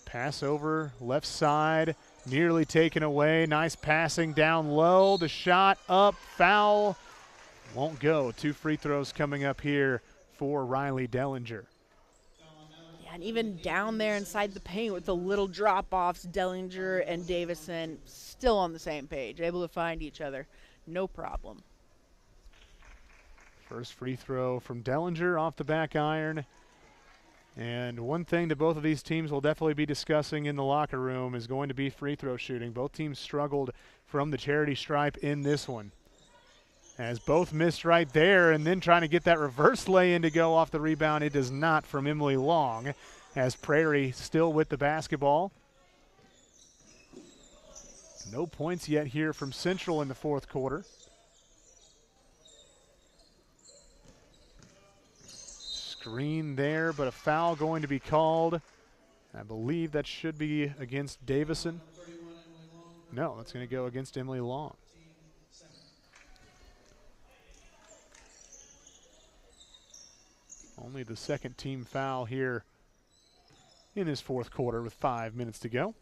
Pass over left side. Nearly taken away. Nice passing down low. The shot up. Foul. Won't go. 2 free throws coming up here for Riley Dellinger.
Yeah, and even down there inside the paint with the little drop-offs, Dellinger and Davison still on the same page, able to find each other. No problem.
First free throw from Dellinger off the back iron. And one thing that both of these teams will definitely be discussing in the locker room is going to be free throw shooting. Both teams struggled from the charity stripe in this one, as both missed right there, and then trying to get that reverse lay-in to go off the rebound. It does not from Emily Long, as Prairie still with the basketball. No points yet here from Central in the fourth quarter. Screen there, but a foul going to be called. I believe that should be against Davison. No, that's going to go against Emily Long. Only the second team foul here in this fourth quarter with 5 minutes to go.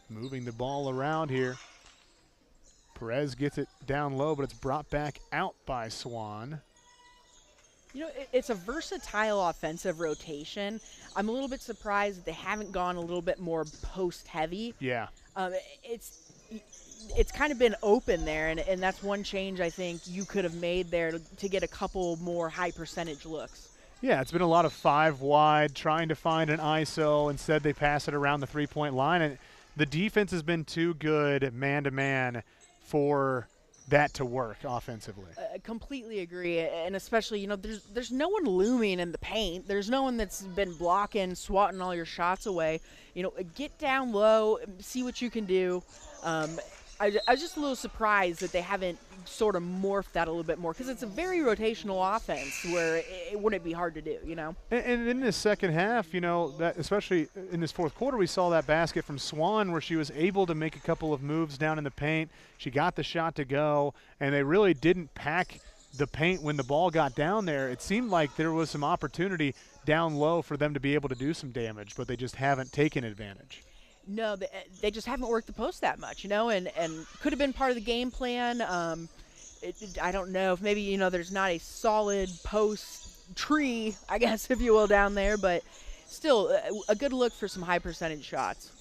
Moving the ball around here. Perez gets it down low, but it's brought back out by Swan.
It's a versatile offensive rotation. I'm a little bit surprised that they haven't gone a little bit more post-heavy.
Yeah.
It's kind of been open there, and that's one change I think you could have made there to get a couple more high percentage looks.
Yeah, it's been a lot of 5 wide, trying to find an ISO. Instead, they pass it around the three-point line, and the defense has been too good man-to-man for that to work offensively.
I completely agree, and especially, there's no one looming in the paint. There's no one that's been blocking, swatting all your shots away. Get down low, see what you can do. I was just a little surprised that they haven't sort of morphed that a little bit more, because it's a very rotational offense where it wouldn't be hard to do,
And in this second half, that especially in this fourth quarter, we saw that basket from Swan where she was able to make a couple of moves down in the paint. She got the shot to go, and they really didn't pack the paint when the ball got down there. It seemed like there was some opportunity down low for them to be able to do some damage, but they just haven't taken advantage.
No, they just haven't worked the post that much, and could have been part of the game plan. I don't know if maybe, there's not a solid post tree, I guess, if you will, down there, but still a good look for some high percentage shots.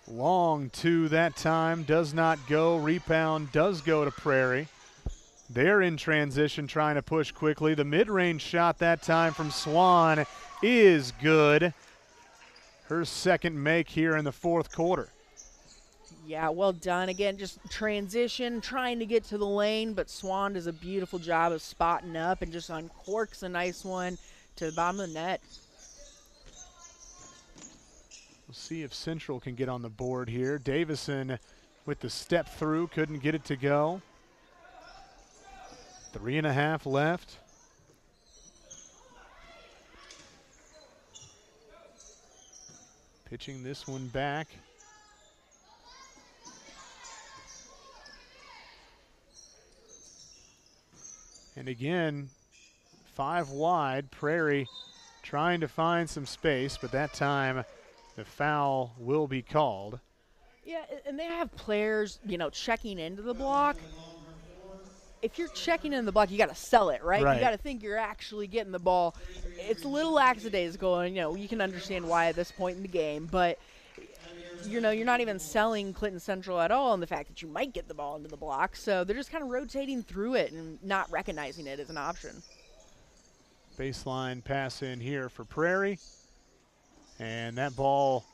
Long two that time, does not go. Rebound does go to Prairie. They're in transition, trying to push quickly. The mid-range shot that time from Swan is good. Her second make here in the fourth quarter.
Yeah, well done. Again, just transition, trying to get to the lane, but Swan does a beautiful job of spotting up and just uncorks a nice one to the bottom of the net.
We'll see if Central can get on the board here. Davison with the step through, couldn't get it to go. 3.5 left. Pitching this one back. And again, 5 wide. Prairie trying to find some space, but that time the foul will be called.
Yeah, and they have players, checking into the block. If you're checking in the block, you got to sell it, right? You got to think you're actually getting the ball. It's a little lackadaisical, and you can understand why at this point in the game, but you're not even selling Clinton Central at all, and the fact that you might get the ball into the block. So they're just kind of rotating through it and not recognizing it as an option.
Baseline pass in here for Prairie. And that ball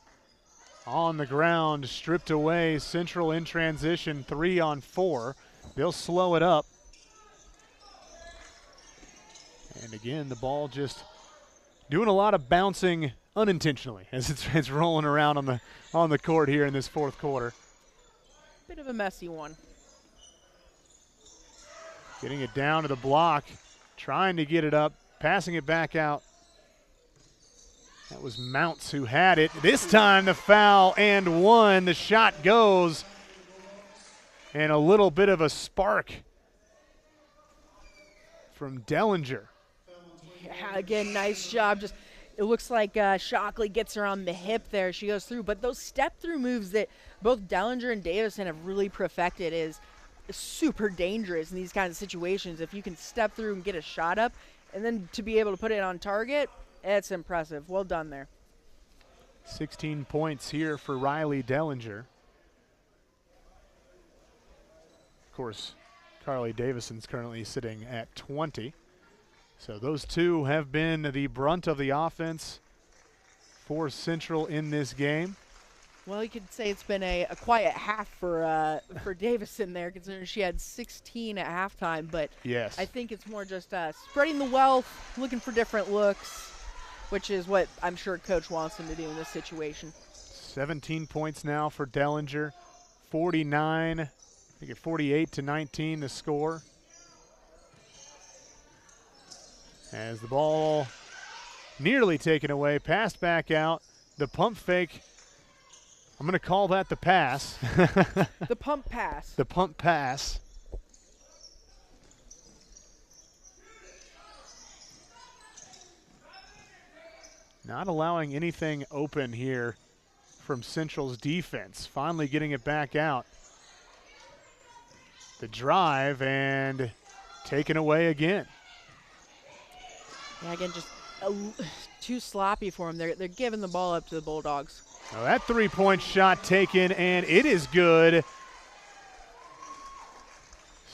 on the ground, stripped away. Central in transition, 3 on 4. They'll slow it up. And again, the ball just doing a lot of bouncing unintentionally as it's rolling around on the court here in this fourth quarter.
Bit of a messy one.
Getting it down to the block, trying to get it up, passing it back out. That was Mounts who had it. This time the foul and one. The shot goes. And a little bit of a spark from Dellinger.
Yeah, again, nice job. Just it looks like Shockley gets her on the hip there. She goes through. But those step-through moves that both Dellinger and Davison have really perfected is super dangerous in these kinds of situations. If you can step through and get a shot up, and then to be able to put it on target, it's impressive. Well done there.
16 points here for Riley Dellinger. Of course, Carly Davison's currently sitting at 20. So those two have been the brunt of the offense for Central in this game.
Well, you could say it's been a quiet half for Davison there, considering she had 16 at halftime. But
yes,
I think it's more just spreading the wealth, looking for different looks, which is what I'm sure Coach wants them to do in this situation.
17 points now for Dellinger. 49, I think at 48-19 the score. As the ball nearly taken away, passed back out. The pump fake, I'm going to call that the pass.
The pump pass.
The pump pass. Not allowing anything open here from Central's defense. Finally getting it back out. The drive and taken away again.
Yeah, again, just too sloppy for them. They're giving the ball up to the Bulldogs.
Now that three-point shot taken, and it is good.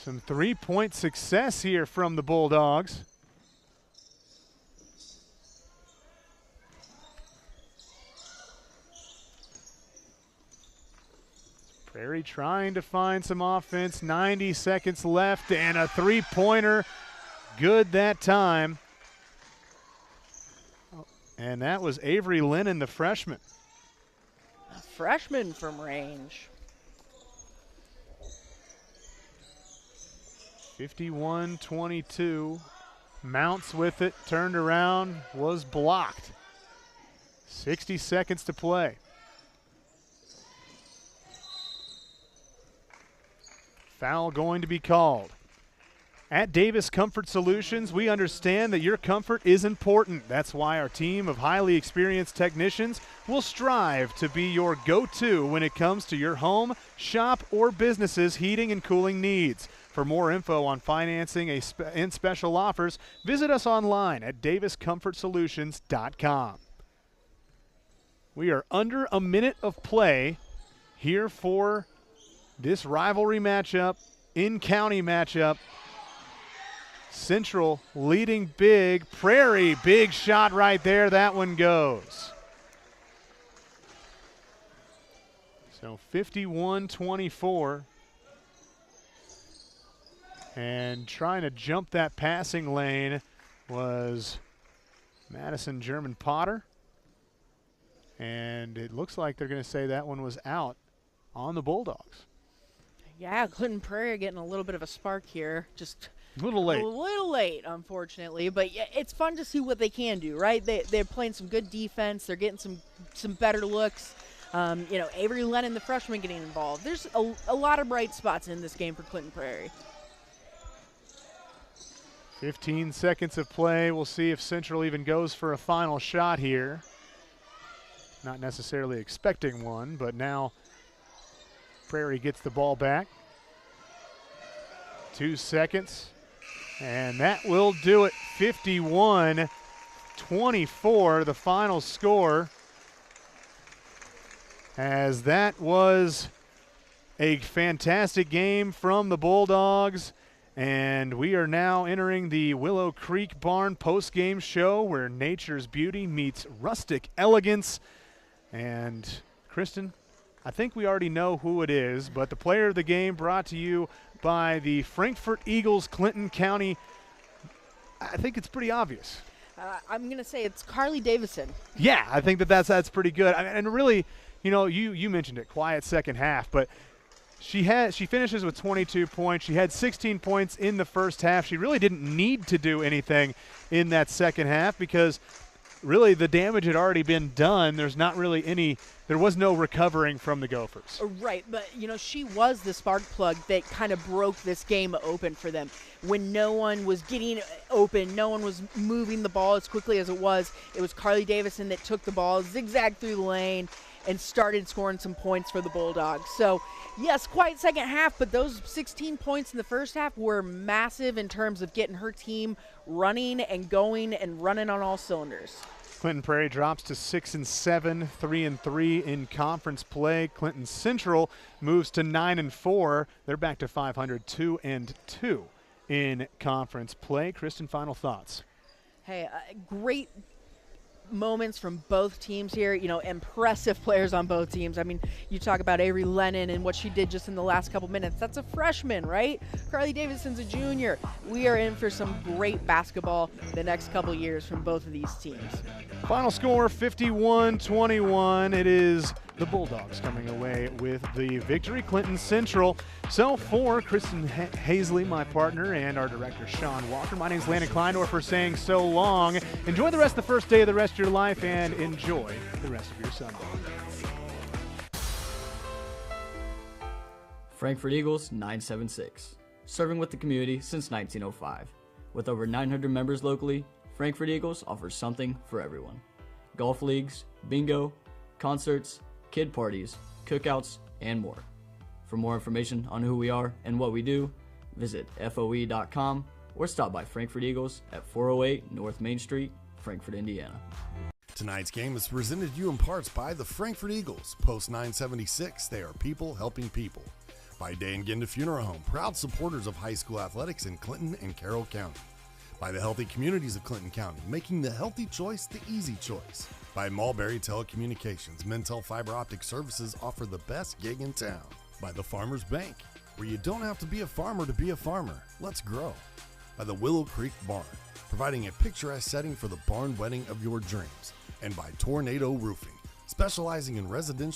Some three-point success here from the Bulldogs. Prairie trying to find some offense. 90 seconds left, and a three-pointer. Good that time. And that was Avery Lennon, the freshman.
A freshman from range.
51-22. Mounts with it, turned around, was blocked. 60 seconds to play. Foul going to be called. At Davis Comfort Solutions, we understand that your comfort is important. That's why our team of highly experienced technicians will strive to be your go-to when it comes to your home, shop, or business's heating and cooling needs. For more info on financing and special offers, visit us online at daviscomfortsolutions.com. We are under a minute of play here for this rivalry matchup, in-county matchup. Central leading big. Prairie, big shot right there. That one goes. So 51-24. And trying to jump that passing lane was Madison German Potter. And it looks like they're going to say that one was out on the Bulldogs.
Yeah, Clinton Prairie getting a little bit of a spark here. Just
a little late.
A little late, unfortunately. But yeah, it's fun to see what they can do, right? They're playing some good defense. They're getting some better looks. Avery Lennon, the freshman, getting involved. There's a lot of bright spots in this game for Clinton Prairie.
15 seconds of play. We'll see if Central even goes for a final shot here. Not necessarily expecting one, but now Prairie gets the ball back. 2 seconds, and that will do it. 51-24, the final score, as that was a fantastic game from the Bulldogs. And we are now entering the Willow Creek Barn post-game show where nature's beauty meets rustic elegance. And Kristen, I think we already know who it is, but the player of the game brought to you by the Frankfort Eagles, Clinton County. I think it's pretty obvious.
I'm going to say it's Carly Davison.
Yeah, I think that's pretty good. And really, you mentioned it, quiet second half, but she finishes with 22 points. She had 16 points in the first half. She really didn't need to do anything in that second half because really the damage had already been done. There was no recovering from the Gophers.
Right, but she was the spark plug that kind of broke this game open for them. When no one was getting open, no one was moving the ball as quickly as it was Carly Davison that took the ball, zigzagged through the lane, and started scoring some points for the Bulldogs. So, yes, quiet second half, but those 16 points in the first half were massive in terms of getting her team running and going and running on all cylinders.
Clinton Prairie drops to 6-7, 3-3 in conference play. Clinton Central moves to 9-4. They're back to 500, 2-2 in conference play. Kristen, final thoughts.
Hey, great moments from both teams here. Impressive players on both teams. I mean, you talk about Avery Lennon and what she did just in the last couple minutes. That's a freshman, right? Carly Davison's a junior. We are in for some great basketball the next couple years from both of these teams.
Final score 51-21. It is the Bulldogs coming away with the victory. Clinton Central. So for Kristen Hazley, my partner, and our director Sean Walker, my name is Landon Kleindorfer saying so long. Enjoy the rest of the first day of the rest of your life and enjoy the rest of your Sunday.
Frankfort Eagles 976, serving with the community since 1905. With over 900 members locally, Frankfort Eagles offers something for everyone. Golf leagues, bingo, concerts, kid parties, cookouts, and more. For more information on who we are and what we do, visit FOE.com or stop by Frankfort Eagles at 408 North Main Street, Frankfort, Indiana.
Tonight's game is presented to you in parts by the Frankfort Eagles. Post 976, they are people helping people. By Day and Ginda Funeral Home, proud supporters of high school athletics in Clinton and Carroll County. By the healthy communities of Clinton County, making the healthy choice the easy choice. By Mulberry Telecommunications, Mintel Fiber Optic Services offer the best gig in town. By the Farmers Bank, where you don't have to be a farmer to be a farmer. Let's grow. By the Willow Creek Barn, providing a picturesque setting for the barn wedding of your dreams. And by Tornado Roofing, specializing in residential